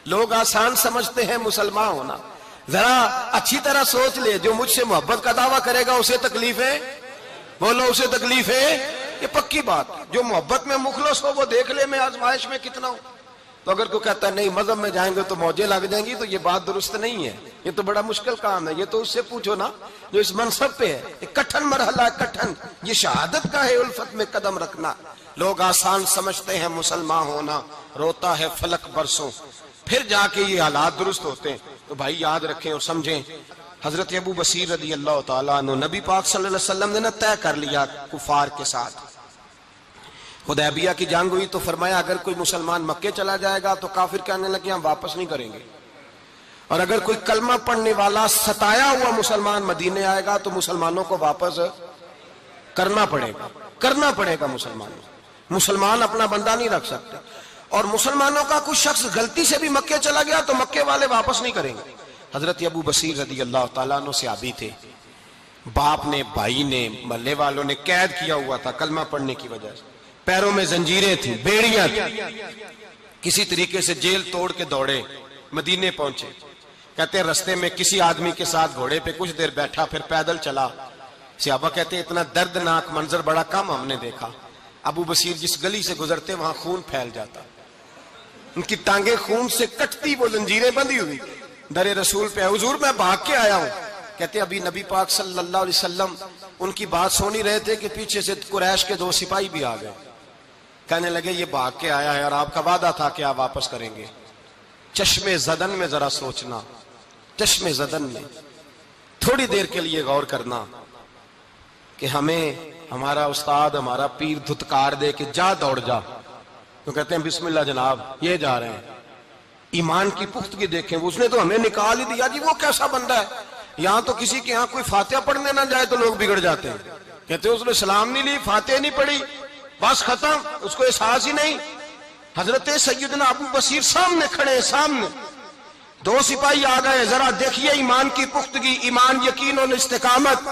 لوگ آسان سمجھتے ہیں مسلمان ہونا. ذرا اچھی طرح سوچ لے. جو مجھ سے محبت کا دعویٰ کرے گا اسے تکلیف ہے، بولو اسے تکلیف ہے. یہ پکی بات. جو محبت میں مخلص ہو وہ دیکھ لے میں آزمائش میں کتنا ہوں. تو اگر کوئی کہتا ہے نہیں مذہب میں جائیں گے تو موجیں لگ جائیں گی، تو یہ بات درست نہیں ہے. یہ تو بڑا مشکل کام ہے. یہ تو اس سے پوچھو نا جو اس منصب پہ ہے. ایک کٹھن مرحلہ ہے، کٹھن. یہ شہادت کا ہے الفت میں قدم رکھنا. لوگ آسان سمجھتے ہیں مسلمان ہونا، روتا ہے فلک برسوں، پھر جا کے یہ حالات درست ہوتے ہیں. تو بھائی یاد رکھیں اور سمجھیں. حضرت ابو بصیر رضی اللہ تعالیٰ عنہ، نبی پاک صلی اللہ علیہ وسلم نے طے کر لیا کفار کے ساتھ حدیبیہ کی جنگ ہوئی تو فرمایا اگر کوئی مسلمان مکے چلا جائے گا تو کافر کہنے لگے ہم واپس نہیں کریں گے، اور اگر کوئی کلمہ پڑھنے والا ستایا ہوا مسلمان مدینے آئے گا تو مسلمانوں کو واپس کرنا پڑے گا مسلمان اپنا بندہ نہیں رکھ سکتے۔ اور مسلمانوں کا کچھ شخص غلطی سے بھی مکے چلا گیا تو مکے والے واپس نہیں کریں گے۔ حضرت ابو بصیر رضی اللہ تعالیٰ عنہ صحابی تھے، باپ نے، بھائی نے، محلے والوں نے قید کیا ہوا تھا کلمہ پڑھنے کی وجہ سے، پیروں میں زنجیریں تھیں، بیڑیاں تھیں، کسی طریقے سے جیل توڑ کے دوڑے مدینے پہنچے۔ کہتے ہیں رستے میں کسی آدمی کے ساتھ گھوڑے پہ کچھ دیر بیٹھا، پھر پیدل چلا۔ صحابہ کہتے ہیں اتنا دردناک منظر بڑا کم ہم نے دیکھا۔ ابو بصیر جس گلی سے گزرتے وہاں خون پھیل جاتا، ان کی ٹانگیں خون سے کٹتی، وہ زنجیریں بندھی ہوئی، در رسول پہ حضور میں بھاگ کے آیا ہوں۔ کہتے ابھی نبی پاک صلی اللہ علیہ وسلم ان کی بات سن ہی رہے تھے کہ پیچھے سے قریش کے 2 سپاہی بھی آ گئے، کہنے لگے یہ بھاگ کے آیا ہے اور آپ کا وعدہ تھا کہ آپ واپس کریں گے۔ چشم زدن میں ذرا سوچنا، چشم زدن میں تھوڑی دیر کے لیے غور کرنا کہ ہمیں ہمارا استاد، ہمارا پیر دھتکار دے کہ جا دوڑ جا، تو کہتے ہیں بسم اللہ جناب یہ جا رہے ہیں۔ ایمان کی پختگی دیکھیں، اس نے تو ہمیں نکال ہی دیا جی، وہ کیسا بندہ ہے، یہاں تو کسی کے یہاں کوئی فاتحہ پڑھنے نہ جائے تو لوگ بگڑ جاتے ہیں۔ کہتے ہیں اس نے سلام نہیں لی، فاتحہ نہیں پڑھی، بس ختم، اس کو احساس ہی نہیں۔ حضرت سیدنا ابو بصیر سامنے کھڑے ہیں، سامنے 2 سپاہی آ گئے، ذرا دیکھیے ایمان کی پختگی، ایمان، یقین اور استقامت۔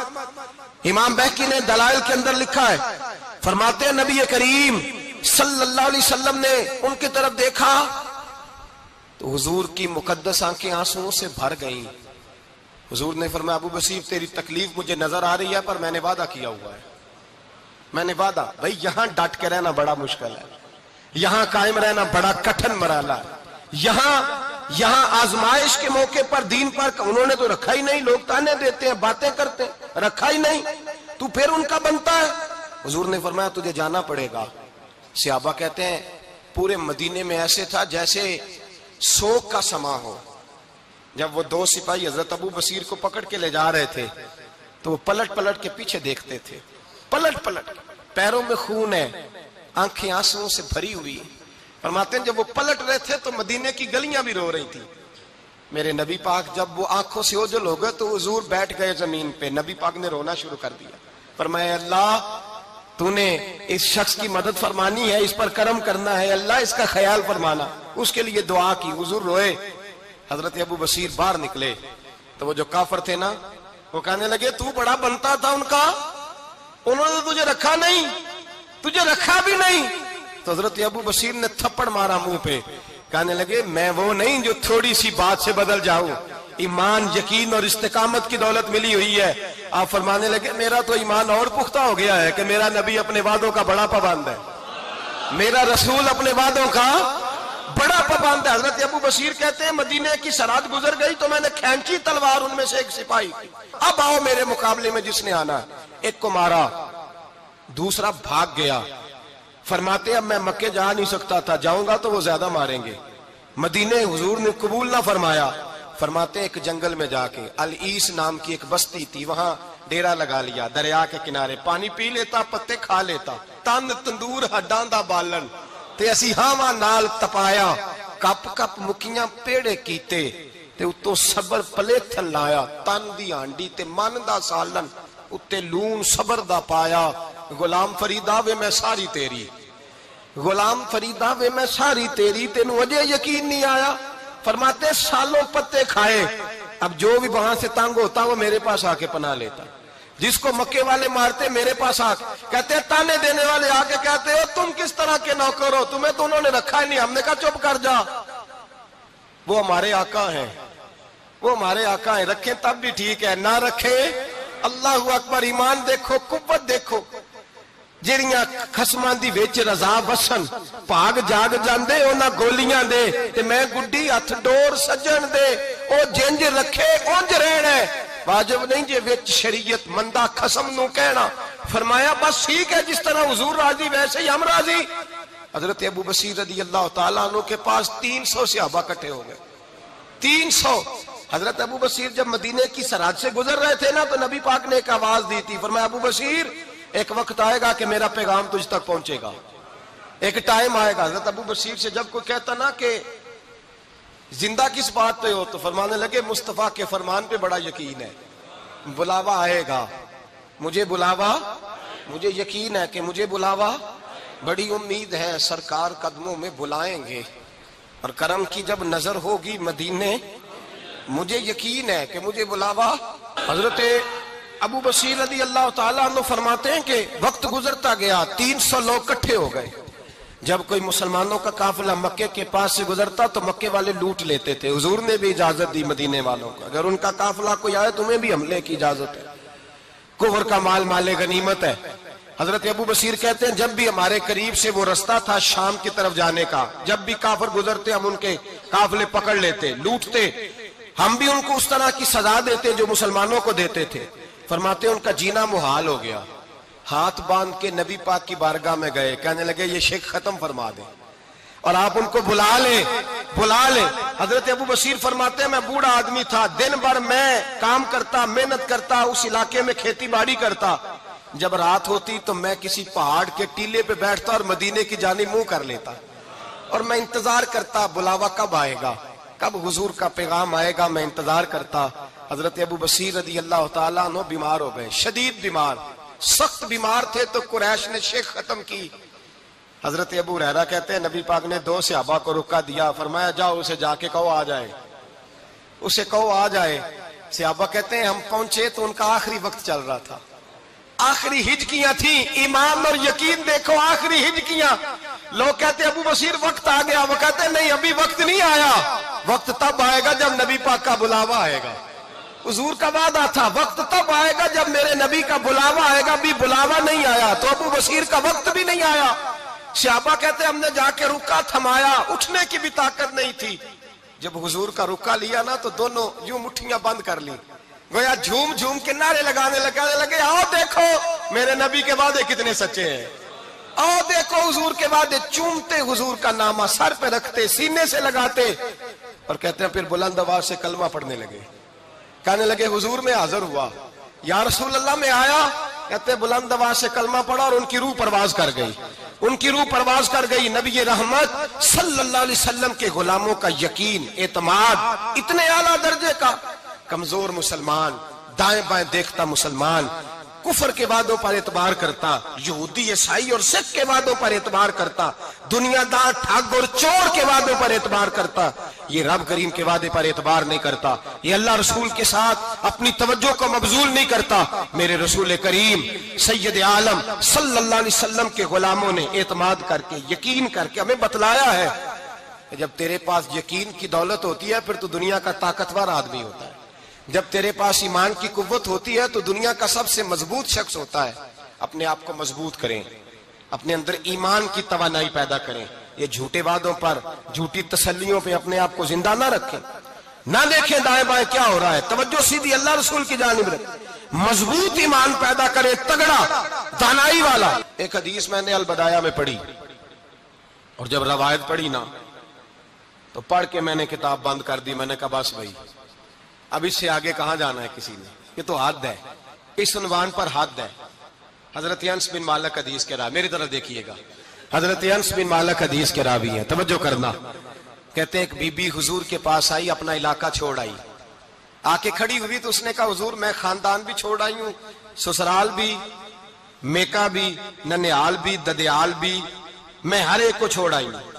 امام بہقی نے دلائل کے اندر لکھا ہے، فرماتے ہیں نبی کریم صلی اللہ علیہ وسلم نے ان کی طرف دیکھا تو حضور کی مقدس آنکھیں آنسوؤں سے بھر گئیں۔ حضور نے فرمایا ابو بصیر تیری تکلیف مجھے نظر آ رہی ہے، پر میں نے وعدہ کیا ہوا ہے، میں نے وعدہ، بھئی یہاں ڈٹ کے رہنا بڑا مشکل ہے، یہاں قائم رہنا بڑا کٹھن مرحلہ ہے، یہاں آزمائش کے موقع پر دین پر انہوں نے تو رکھا ہی نہیں، لوگ تانے دیتے ہیں، باتیں کرتے ہیں، رکھا ہی نہیں، تو پھر ان کا بنتا ہے۔ حضور نے فرمایا تجھے جانا پڑے گا۔ صحابہ کہتے ہیں پورے مدینے میں ایسے تھا جیسے سوگ کا سما ہو۔ جب وہ 2 سپاہی حضرت ابو بصیر کو پکڑ کے لے جا رہے تھے تو وہ پلٹ پلٹ کے پیچھے دیکھتے تھے، پلٹ پلٹ، پیروں میں خون ہے، آنکھیں آنسوؤں سے بھری ہوئی۔ فرماتے ہیں جب وہ پلٹ رہے تھے تو مدینے کی گلیاں بھی رو رہی تھی۔ میرے نبی پاک جب وہ آنکھوں سے اوجھل ہو گئے تو حضور بیٹھ گئے زمین پہ، نبی پاک نے رونا شروع کر دیا۔ فرمایا اللہ تو نے اس شخص کی مدد فرمانی ہے، اس پر کرم کرنا ہے، اللہ اس کا خیال فرمانا، اس کے لیے دعا کی۔ حضور روئے۔ حضرت ابو بصیر باہر نکلے تو وہ جو کافر تھے نا وہ کہنے لگے تو بڑا بنتا تھا ان کا، انہوں نے تجھے رکھا نہیں، تجھے رکھا بھی نہیں۔ تو حضرت ابو بصیر نے تھپڑ مارا منہ پہ، کہنے لگے میں وہ نہیں جو تھوڑی سی بات سے بدل جاؤں، ایمان، یقین اور استقامت کی دولت ملی ہوئی ہے۔ آپ فرمانے لگے میرا تو ایمان اور پختہ ہو گیا ہے کہ میرا نبی اپنے وعدوں کا بڑا پابند ہے، میرا رسول اپنے وعدوں کا بڑا پابند ہے۔ حضرت ابو بصیر کہتے ہیں مدینے کی سرحد گزر گئی تو میں نے کھینچی تلوار، ان میں سے ایک سپاہی، اب آؤ میرے مقابلے میں جس نے آنا۔ ایک کو مارا، دوسرا بھاگ گیا۔ فرماتے اب میں مکے جا نہیں سکتا تھا، جاؤں گا تو وہ زیادہ ماریں گے، مدینے حضور نے قبول نہ فرمایا۔ فرماتے ایک جنگل میں جا کے العیس نام کی ایک بستی تھی، وہاں ڈیرا لگا لیا، دریا کے کنارے، پانی پی لیتا، پتے کھا لیتا، تن تندور ہڈاں دا بالن تے اسی ہاواں نال تپایا، کپ کپ مکیاں پیڑے کیتے تے اتوں صبر پلیتھن لایا، تن دی ہانڈی تے من دا سالن اتے لون صبر دا پایا۔ غلام فریدا وے میں ساری تیری، غلام فریدا وے میں ساری تیری، تینوں اجے یقین نہیں آیا۔ فرماتے سالوں پتے کھائے، اب جو بھی وہاں سے تنگ ہوتا وہ میرے پاس آ کے پناہ لیتا، جس کو مکے والے مارتے میرے پاس آ کے کہتے ہیں، تانے دینے والے آ کے کہتے ہو تم کس طرح کے نوکر ہو، تمہیں تو انہوں نے رکھا ہی نہیں۔ ہم نے کہا چپ کر جا، وہ ہمارے آقا ہیں، وہ ہمارے آقا ہیں، رکھیں تب بھی ٹھیک ہے، نہ رکھیں اللہ اکبر۔ ایمان دیکھو، قوت دیکھو، جڑیاں خسماں دی وچ رضا وسن، پاگ جاگ جاندے انہاں گولیاں دے تے میں گڈی ہتھ ڈور سجن دے، او جنج رکھے اونج رہنا ہے، واجب نہیں جے وچ شریعت مندہ خسم نو کہنا۔ فرمایا بس ٹھیک ہے، جس طرح حضور راضی ویسے ہی ہم راضی۔ حضرت ابو بصیر رضی اللہ تعالیٰ عنہ کے پاس 300 صحابہ کٹھے ہو گئے، 300۔ حضرت ابو بصیر جب مدینے کی سرحد سے گزر رہے تھے نا تو نبی پاک نے ایک آواز دی تھی، فرمایا ابو بصیر ایک وقت آئے گا کہ میرا پیغام تجھ تک پہنچے گا، ایک ٹائم آئے گا، حضرت ابو بصیر سے جب کوئی کہتا نا کہ زندہ کس بات پہ ہو، تو فرمانے لگے مصطفیٰ کے فرمان پہ بڑا یقین ہے، بلاوا آئے گا، مجھے بلاوا، مجھے یقین ہے کہ مجھے بلاوا، بڑی امید ہے سرکار قدموں میں بلائیں گے، اور کرم کی جب نظر ہوگی مدینے، مجھے یقین ہے کہ مجھے بلاوا۔ حضرت ابو بصیر رضی اللہ تعالیٰ عنہ فرماتے ہیں کہ وقت گزرتا گیا، 300 لوگ اکٹھے ہو گئے۔ جب کوئی مسلمانوں کا قافلہ مکے کے پاس سے گزرتا تو مکے والے لوٹ لیتے تھے۔ حضور نے بھی اجازت دی مدینے والوں کو، اگر ان کا قافلہ کوئی آئے تمہیں بھی حملے کی اجازت ہے، کفر کا مال مال غنیمت ہے۔ حضرت ابو بصیر کہتے ہیں جب بھی ہمارے قریب سے وہ رستہ تھا شام کی طرف جانے کا، جب بھی کافر گزرتے ہم ان کے قافلے پکڑ لیتے، لوٹتے، ہم بھی ان کو اس طرح کی سزا دیتے جو مسلمانوں کو دیتے تھے۔ فرماتے ہیں ان کا جینا محال ہو گیا، ہاتھ باندھ کے نبی پاک کی بارگاہ میں گئے، کہنے لگے یہ شرک ختم فرما دیں اور آپ ان کو بلا لیں، بلا لیں۔ حضرت ابو بصیر فرماتے ہیں میں بوڑھا آدمی تھا، دن بھر میں کام کرتا، محنت کرتا، اس علاقے میں کھیتی باڑی کرتا، جب رات ہوتی تو میں کسی پہاڑ کے ٹیلے پہ بیٹھتا اور مدینے کی جانب منہ کر لیتا، اور میں انتظار کرتا بلاوا کب آئے گا، کب حضور کا پیغام آئے گا، میں انتظار کرتا۔ حضرت ابو بصیر رضی اللہ تعالیٰ عنہ بیمار ہو گئے، شدید بیمار، سخت بیمار تھے، تو قریش نے شیخ ختم کی۔ حضرت ابو ہریرہ کہتے ہیں نبی پاک نے 2 صحابہ کو رکا دیا، فرمایا جاؤ اسے جا کے کہو آ جائے، اسے کہو آ جائے۔ صحابہ کہتے ہیں ہم پہنچے تو ان کا آخری وقت چل رہا تھا، آخری ہجکیاں تھیں، ایمان اور یقین دیکھو، آخری ہجکیاں۔ لوگ کہتے ابو بصیر وقت آ گیا، وہ کہتے ہیں نہیں ابھی وقت نہیں آیا، وقت تب آئے گا جب نبی پاک کا بلاوا آئے گا۔ حضور کا وعدہ تھا وقت تب آئے گا جب میرے نبی کا بلاوا آئے گا، ابھی بلاوا نہیں آیا، تو ابو بصیر کا وقت بھی نہیں آیا۔ صحابہ کہتے ہیں ہم نے جا کے رکا تھمایا، اٹھنے کی بھی طاقت نہیں تھی۔ جب حضور کا رکا لیا نا تو دونوں یوں مٹھیاں بند کر لی، گویا جھوم جھوم کے نعرے لگانے لگے آؤ دیکھو میرے نبی کے وعدے کتنے سچے ہیں، آؤ دیکھو حضور کے وعدے، چومتے حضور کا نامہ، سر پہ رکھتے، سینے سے لگاتے، اور کہتے ہیں پھر بلند آواز سے کلمہ پڑھنے لگے، کہنے لگے حضور میں حاضر ہوا، یا رسول اللہ میں آیا، کہتے بلند آواز سے کلمہ پڑھا اور ان کی روح پرواز کر گئی، ان کی روح پرواز کر گئی۔ نبی رحمت صلی اللہ علیہ وسلم کے غلاموں کا یقین، اعتماد اتنے اعلیٰ درجے کا، کمزور مسلمان، دائیں بائیں دیکھتا مسلمان، کفر کے وعدوں پر اعتبار کرتا، یہودی عیسائی اور سکھ کے وعدوں پر اعتبار کرتا، دنیا دار ٹھگ اور چور کے وعدوں پر اعتبار کرتا، یہ رب کریم کے وعدے پر اعتبار نہیں کرتا، یہ اللہ رسول کے ساتھ اپنی توجہ کو مبذول نہیں کرتا۔ میرے رسول کریم سید عالم صلی اللہ علیہ وسلم کے غلاموں نے اعتماد کر کے، یقین کر کے ہمیں بتلایا ہے کہ جب تیرے پاس یقین کی دولت ہوتی ہے پھر تو دنیا کا طاقتور آدمی ہوتا ہے، جب تیرے پاس ایمان کی قوت ہوتی ہے تو دنیا کا سب سے مضبوط شخص ہوتا ہے۔ اپنے آپ کو مضبوط کریں، اپنے اندر ایمان کی توانائی پیدا کریں، یہ جھوٹے وعدوں پر، جھوٹی تسلیوں پہ اپنے آپ کو زندہ نہ رکھیں، نہ دیکھیں دائیں بائیں کیا ہو رہا ہے، توجہ سیدھی اللہ رسول کی جانب رکھیں، مضبوط ایمان پیدا کریں، تگڑا، دانائی والا۔ ایک حدیث میں نے البدایہ میں پڑھی، اور جب روایت پڑھی نا تو پڑھ کے میں نے کتاب بند کر دی، میں نے کہا بس بھائی اب اس سے آگے کہاں جانا ہے کسی نے، یہ تو حد ہے، اس عنوان پر حد ہے۔ حضرت انس بن مالک حدیث کے راوی، میری طرف دیکھیے گا، حضرت انس بن مالک حدیث کے راوی ہیں، توجہ کرنا۔ کہتے ہیں ایک بی بی حضور کے پاس آئی، اپنا علاقہ چھوڑ آئی، آ کے کھڑی ہوئی تو اس نے کہا حضور میں خاندان بھی چھوڑ آئی ہوں، سسرال بھی، میکا بھی، ننیال بھی، ددیال بھی، میں ہر ایک کو چھوڑ آئی ہوں،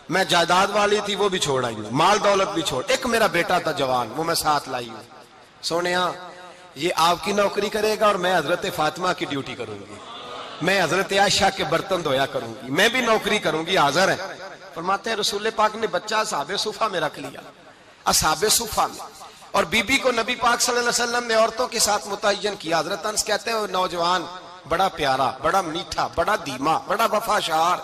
میں جائیداد والی تھی وہ بھی چھوڑ آئی ہوں، مال دولت بھی چھوڑ، ایک میرا بیٹا تھا جوان وہ میں ساتھ لائی ہوں، سونیا یہ آپ کی نوکری کرے گا اور میں حضرت فاطمہ کی ڈیوٹی کروں گی، میں حضرت عائشہ کے برتن دھویا کروں گی، میں بھی نوکری کروں گی، حاضر ہے۔ فرماتے ہیں رسول پاک نے بچہ اصحاب صفہ میں رکھ لیا، اصحاب صفہ میں، اور بی بی کو نبی پاک صلی اللہ علیہ وسلم نے عورتوں کے ساتھ متعین کیا۔ حضرت انس کہتے ہیں وہ نوجوان بڑا پیارا، بڑا میٹھا، بڑا دھیما، بڑا وفاشار،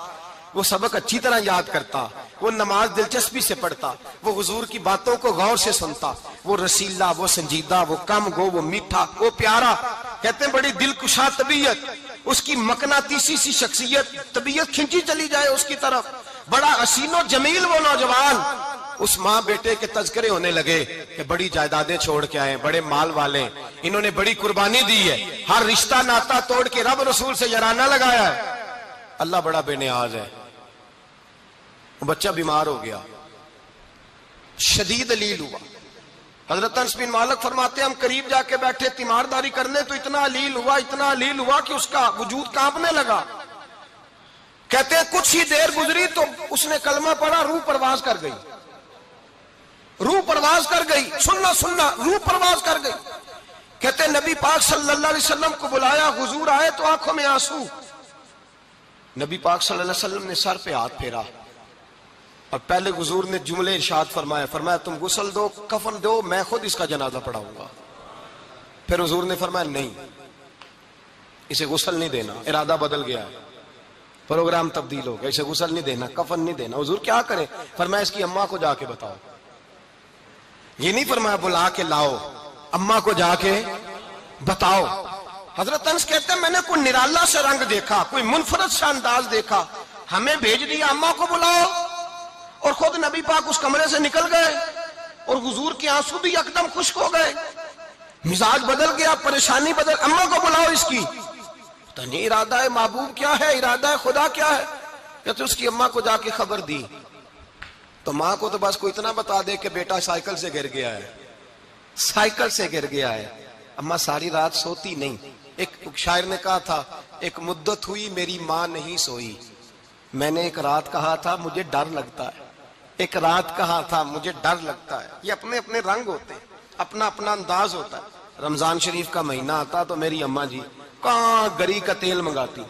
وہ سبق اچھی طرح یاد کرتا، وہ نماز دلچسپی سے پڑھتا، وہ حضور کی باتوں کو غور سے سنتا، وہ رسیلا، وہ سنجیدہ، وہ کم گو، وہ میٹھا، وہ پیارا۔ کہتے ہیں بڑی دلکشا طبیعت، اس کی مقناطیسی سی شخصیت، طبیعت کھنچی چلی جائے اس کی طرف، بڑا حسین و جمیل وہ نوجوان۔ اس ماں بیٹے کے تذکرے ہونے لگے کہ بڑی جائیدادیں چھوڑ کے آئے، بڑے مال والے، انہوں نے بڑی قربانی دی ہے، ہر رشتہ ناتا توڑ کے رب رسول سے یارانہ لگایا ہے، اللہ بڑا بے نیاز ہے، بچہ بیمار ہو گیا، شدید علیل ہوا۔ حضرت انس بن مالک فرماتے ہیں ہم قریب جا کے بیٹھے تیمارداری کرنے تو اتنا علیل ہوا کہ اس کا وجود کانپنے لگا۔ کہتے ہیں کچھ ہی دیر گزری تو اس نے کلمہ پڑھا، روح پرواز کر گئی، روح پرواز کر گئی، سننا روح پرواز کر گئی۔ کہتے ہیں نبی پاک صلی اللہ علیہ وسلم کو بلایا، حضور آئے تو آنکھوں میں آنسو۔ نبی پاک صلی اللہ علیہ وسلم نے سر پہ ہاتھ پھیرا اور پہلے حضور نے جملے ارشاد فرمایا تم غسل دو، کفن دو، میں خود اس کا جنازہ پڑھاؤں گا۔ پھر حضور نے فرمایا نہیں، اسے غسل نہیں دینا، ارادہ بدل گیا ہے، پروگرام تبدیل ہو گیا، اسے غسل نہیں دینا، کفن نہیں دینا۔ حضور کیا کرے؟ فرمایا اس کی اماں کو جا کے بتاؤ۔ یہ نہیں فرمایا بلا کے لاؤ، اماں کو جا کے بتاؤ۔ حضرت انس کہتے ہیں میں نے کوئی نرالا سے رنگ دیکھا، کوئی منفرد سا انداز دیکھا، ہمیں بھیج دیا اماں کو بلاؤ، اور خود نبی پاک اس کمرے سے نکل گئے اور حضور کے آنسو بھی یکدم خشک ہو گئے، مزاج بدل گیا، پریشانی بدل، اماں کو بلاؤ اس کی۔ پتہ نہیں ارادہ ہے محبوب کیا ہے، ارادہ ہے خدا کیا ہے۔ کہتے اس کی اماں کو جا کے خبر دی تو ماں کو تو بس کوئی اتنا بتا دے کہ بیٹا سائیکل سے گر گیا ہے، سائیکل سے گر گیا ہے۔ اماں ساری رات سوتی نہیں۔ ایک شاعر نے کہا تھا ایک مدت ہوئی میری ماں نہیں سوئی، میں نے ایک رات کہا تھا مجھے ڈر لگتا ہے، ایک رات کہا تھا مجھے ڈر لگتا ہے۔ یہ اپنے اپنے رنگ ہوتے ہیں، اپنا اپنا انداز ہوتا ہے۔ رمضان شریف کا مہینہ آتا تو میری اماں جی کہاں گری کا تیل منگاتی،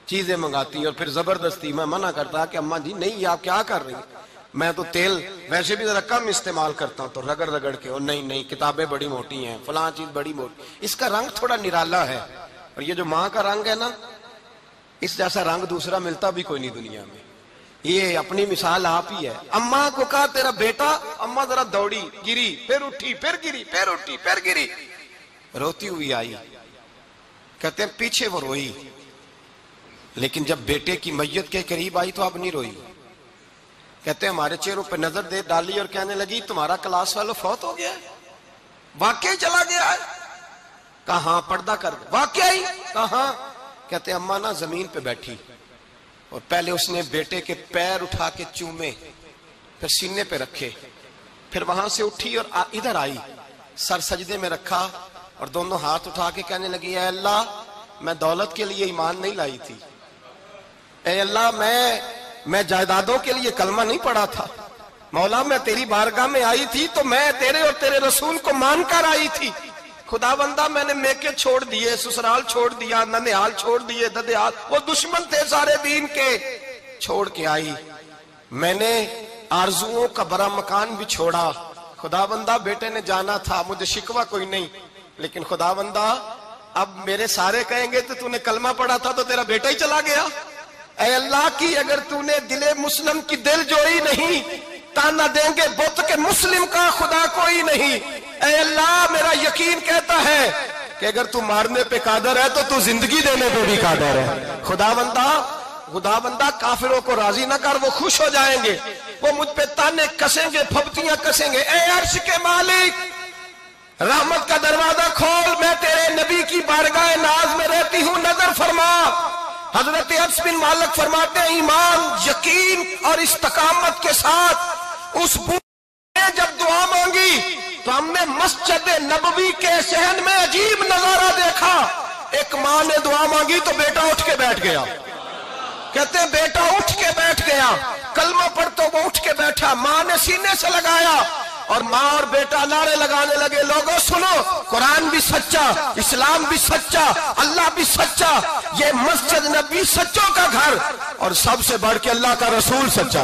چیزیں منگاتی، اور پھر زبردستی میں منع کرتا کہ اماں جی نہیں، آپ کیا کر رہی ہیں، میں تو تیل ویسے بھی ذرا کم استعمال کرتا ہوں، تو رگڑ رگڑ کے، اور نہیں کتابیں بڑی موٹی ہیں، فلاں چیز بڑی موٹی، اس کا رنگ تھوڑا نرالا ہے۔ اور یہ جو ماں کا رنگ ہے نا، اس جیسا رنگ دوسرا ملتا بھی کوئی نہیں دنیا میں۔ یہ اپنی مثال آپ ہی ہے۔ اماں کو کہا تیرا بیٹا، اماں ذرا دوڑی، گری، پھر اٹھی، پھر گری، پھر اٹھی، پھر گری، روتی ہوئی آئی۔ کہتے ہیں پیچھے وہ روئی، لیکن جب بیٹے کی میت کے قریب آئی تو اب نہیں روئی۔ کہتے ہیں ہمارے چہروں پہ نظر دے ڈالی اور کہنے لگی تمہارا کلاس فیلو فوت ہو گیا ہے، واقعی چلا گیا ہے؟ کہاں پردہ کر دے، واقعی کہاں؟ کہتے ہیں اماں نا زمین پہ بیٹھی اور پہلے اس نے بیٹے کے پیر اٹھا کے چومے، پھر سینے پہ رکھے، پھر وہاں سے اٹھی اور ادھر آئی، سر سجدے میں رکھا اور دونوں ہاتھ اٹھا کے کہنے لگی اے اللہ میں دولت کے لیے ایمان نہیں لائی تھی، اے اللہ میں جائیدادوں کے لیے کلمہ نہیں پڑھا تھا، مولا میں تیری بارگاہ میں آئی تھی تو میں تیرے اور تیرے رسول کو مان کر آئی تھی، خدا بندہ میں نے میکے چھوڑ دیے، سسرال چھوڑ دیا، ننیال چھوڑ دیے، ددیال، وہ دشمن تھے سارے دین کے، چھوڑ کے آئی، میں نے آرزوؤں کا بڑا مکان بھی چھوڑا، خدا بندہ بیٹے نے جانا تھا، مجھے شکوہ کوئی نہیں، لیکن خدا بندہ اب میرے سارے کہیں گے تو نے کلمہ پڑھا تھا تو تیرا بیٹا ہی چلا گیا، اے اللہ کی اگر نے دل مسلم کی دل جوئی نہیں، تانا دیں گے بت کے مسلم کا خدا کوئی نہیں، اے اللہ میرا یقین کہتا ہے کہ اگر تو مارنے پہ قادر ہے تو زندگی دینے پہ بھی قادر ہے، خدا بندہ کافروں کو راضی نہ کر، وہ خوش ہو جائیں گے، وہ مجھ پہ تانے کسیں گے، پھپتیاں کسیں گے، اے عرش کے مالک رحمت کا دروازہ کھول، میں تیرے نبی کی بارگاہ ناز میں رہتی ہوں، نظر فرما۔ حضرت انس بن مالک فرماتے ہیں ایمان، یقین اور استقامت کے ساتھ اس بوڑھے نے جب دعا مانگی تو ہم نے مسجد نبوی کے صحن میں عجیب نظارہ دیکھا، ایک ماں نے دعا مانگی تو بیٹا اٹھ کے بیٹھ گیا، کہتے ہیں بیٹا اٹھ کے بیٹھ گیا، کلمہ پڑھ تو وہ اٹھ کے بیٹھا، ماں نے سینے سے لگایا اور ماں اور بیٹا نعرے لگانے لگے، لوگوں سنو قرآن بھی سچا، اسلام بھی سچا، اللہ بھی سچا، یہ مسجد نبی سچوں کا گھر، اور سب سے بڑھ کے اللہ کا رسول سچا،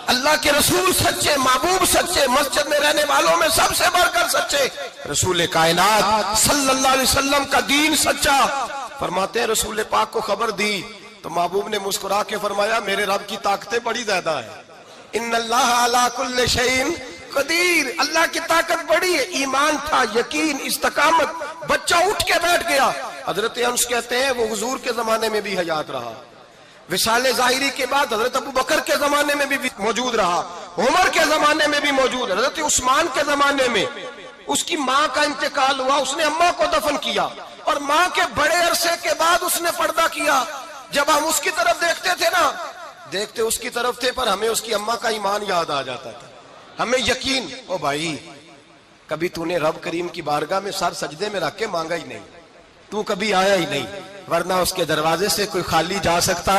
اللہ کے رسول سچے، محبوب سچے، مسجد میں رہنے والوں میں سب سے بڑھ کر سچے، رسول کائنات صلی اللہ علیہ وسلم کا دین سچا۔ فرماتے ہیں رسول پاک کو خبر دی تو محبوب نے مسکرا کے فرمایا میرے رب کی طاقتیں بڑی زیادہ ہیں، ان اللہ علی کل شیء قدیر، اللہ کی طاقت بڑی ہے، ایمان تھا، یقین، استقامت، بچہ اٹھ کے بیٹھ گیا۔ حضرت انس کہتے ہیں وہ حضور کے زمانے میں بھی حیات رہا، وصال ظاہری کے بعد حضرت ابو بکر کے زمانے میں بھی موجود رہا، عمر کے زمانے میں بھی موجود، حضرت عثمان کے زمانے میں اس کی ماں کا انتقال ہوا، اس نے اماں کو دفن کیا، اور ماں کے بڑے عرصے کے بعد اس نے پردہ کیا۔ جب ہم اس کی طرف دیکھتے تھے نا دیکھتے اس کی طرف تھے پر ہمیں اس کی اماں کا ایمان یاد آ جاتا تھا، ہمیں یقین۔ او بھائی کبھی تو نے رب کریم کی بارگاہ میں سر سجدے میں رکھ کے مانگا ہی نہیں، تو کبھی آیا ہی نہیں، ورنہ اس کے دروازے سے کوئی خالی جا سکتا؟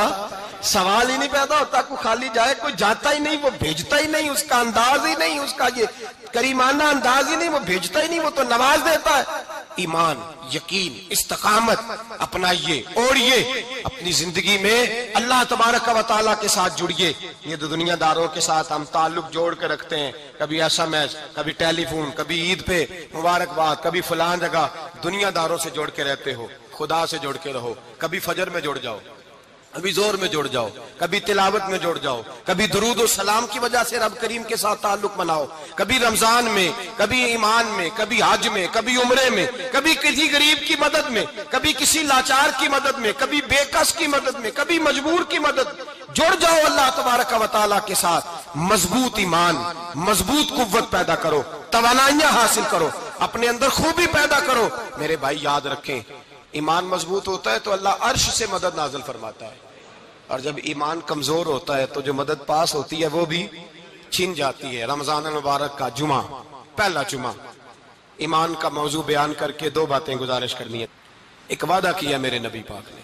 سوال ہی نہیں پیدا ہوتا کوئی خالی جائے، کوئی جاتا ہی نہیں، وہ بھیجتا ہی نہیں، اس کا انداز ہی نہیں، اس کا یہ کریمانہ انداز ہی نہیں، وہ بھیجتا ہی نہیں، وہ تو نواز دیتا ہے۔ ایمان، یقین، استقامت اپنائیے، اوڑھیے اپنی زندگی میں، اللہ تبارک و تعالیٰ کے ساتھ جڑیے۔ یہ دنیا داروں کے ساتھ ہم تعلق جوڑ کے رکھتے ہیں، کبھی SMS، کبھی ٹیلی فون، کبھی عید پہ مبارکباد، کبھی فلان جگہ، دنیا داروں سے جوڑ کے رہتے ہو، خدا سے جوڑ کے رہو۔ کبھی فجر میں جڑ جاؤ، کبھی زور میں جڑ جاؤ، کبھی تلاوت میں جڑ جاؤ، کبھی درود و سلام کی وجہ سے رب کریم کے ساتھ تعلق بناؤ، کبھی رمضان میں، کبھی ایمان میں، کبھی حج میں، کبھی عمرے میں، کبھی کسی غریب کی مدد میں، کبھی کسی لاچار کی مدد میں، کبھی بے کس کی مدد میں، کبھی مجبور کی مدد میں۔ جڑ جاؤ اللہ تبارک و تعالیٰ کے ساتھ، مضبوط ایمان، مضبوط قوت پیدا کرو، توانائیاں حاصل کرو، اپنے اندر خوبی پیدا کرو۔ میرے بھائی یاد رکھیں، ایمان مضبوط ہوتا ہے تو اللہ عرش سے مدد نازل فرماتا ہے، اور جب ایمان کمزور ہوتا ہے تو جو مدد پاس ہوتی ہے وہ بھی چھن جاتی ہے۔ رمضان المبارک کا جمعہ، پہلا جمعہ، ایمان کا موضوع بیان کر کے دو باتیں گزارش کرنی ہے۔ ایک وعدہ کیا میرے نبی پاک نے،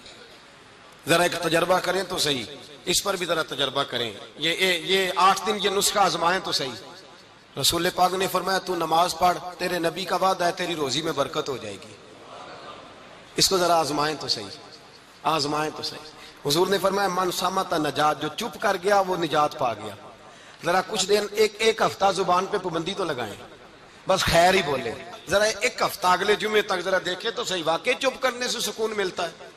ذرا ایک تجربہ کریں تو صحیح، اس پر بھی ذرا تجربہ کریں، یہ 8 دن یہ نسخہ آزمائیں تو صحیح۔ رسول پاک نے فرمایا تو نماز پڑھ، تیرے نبی کا وعدہ ہے تیری روزی میں برکت ہو جائے گی، اس کو ذرا آزمائیں تو صحیح، آزمائیں تو صحیح۔ حضور نے فرمایا من صامت نجات، جو چپ کر گیا وہ نجات پا گیا۔ ذرا کچھ دن ایک ہفتہ زبان پہ پابندی تو لگائیں، بس خیر ہی بولے، ذرا ایک ہفتہ اگلے جمعے تک ذرا دیکھیں تو صحیح، واقعی چپ کرنے سے سکون ملتا ہے،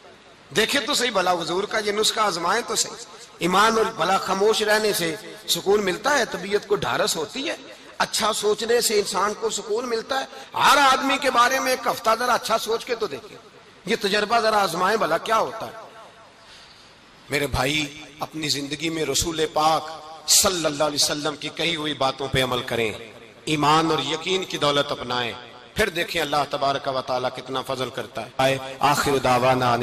دیکھیں تو صحیح بھلا حضور کا یہ نسخہ آزمائیں تو صحیح۔ ایمان اور بھلا خاموش رہنے سے سکون ملتا ہے، طبیعت کو ڈھارس ہوتی ہے، اچھا سوچنے سے انسان کو سکون ملتا ہے۔ ہر آدمی کے بارے میں ایک ہفتہ ذرا اچھا سوچ کے تو دیکھیں، یہ تجربہ ذرا آزمائیں بھلا کیا ہوتا ہے۔ میرے بھائی اپنی زندگی میں رسول پاک صلی اللہ علیہ وسلم کی کہی ہوئی باتوں پہ عمل کریں، ایمان اور یقین کی دولت اپنائیں، پھر دیکھیں اللہ تبارک و تعالیٰ کتنا فضل کرتا ہے۔ آخر دعوانا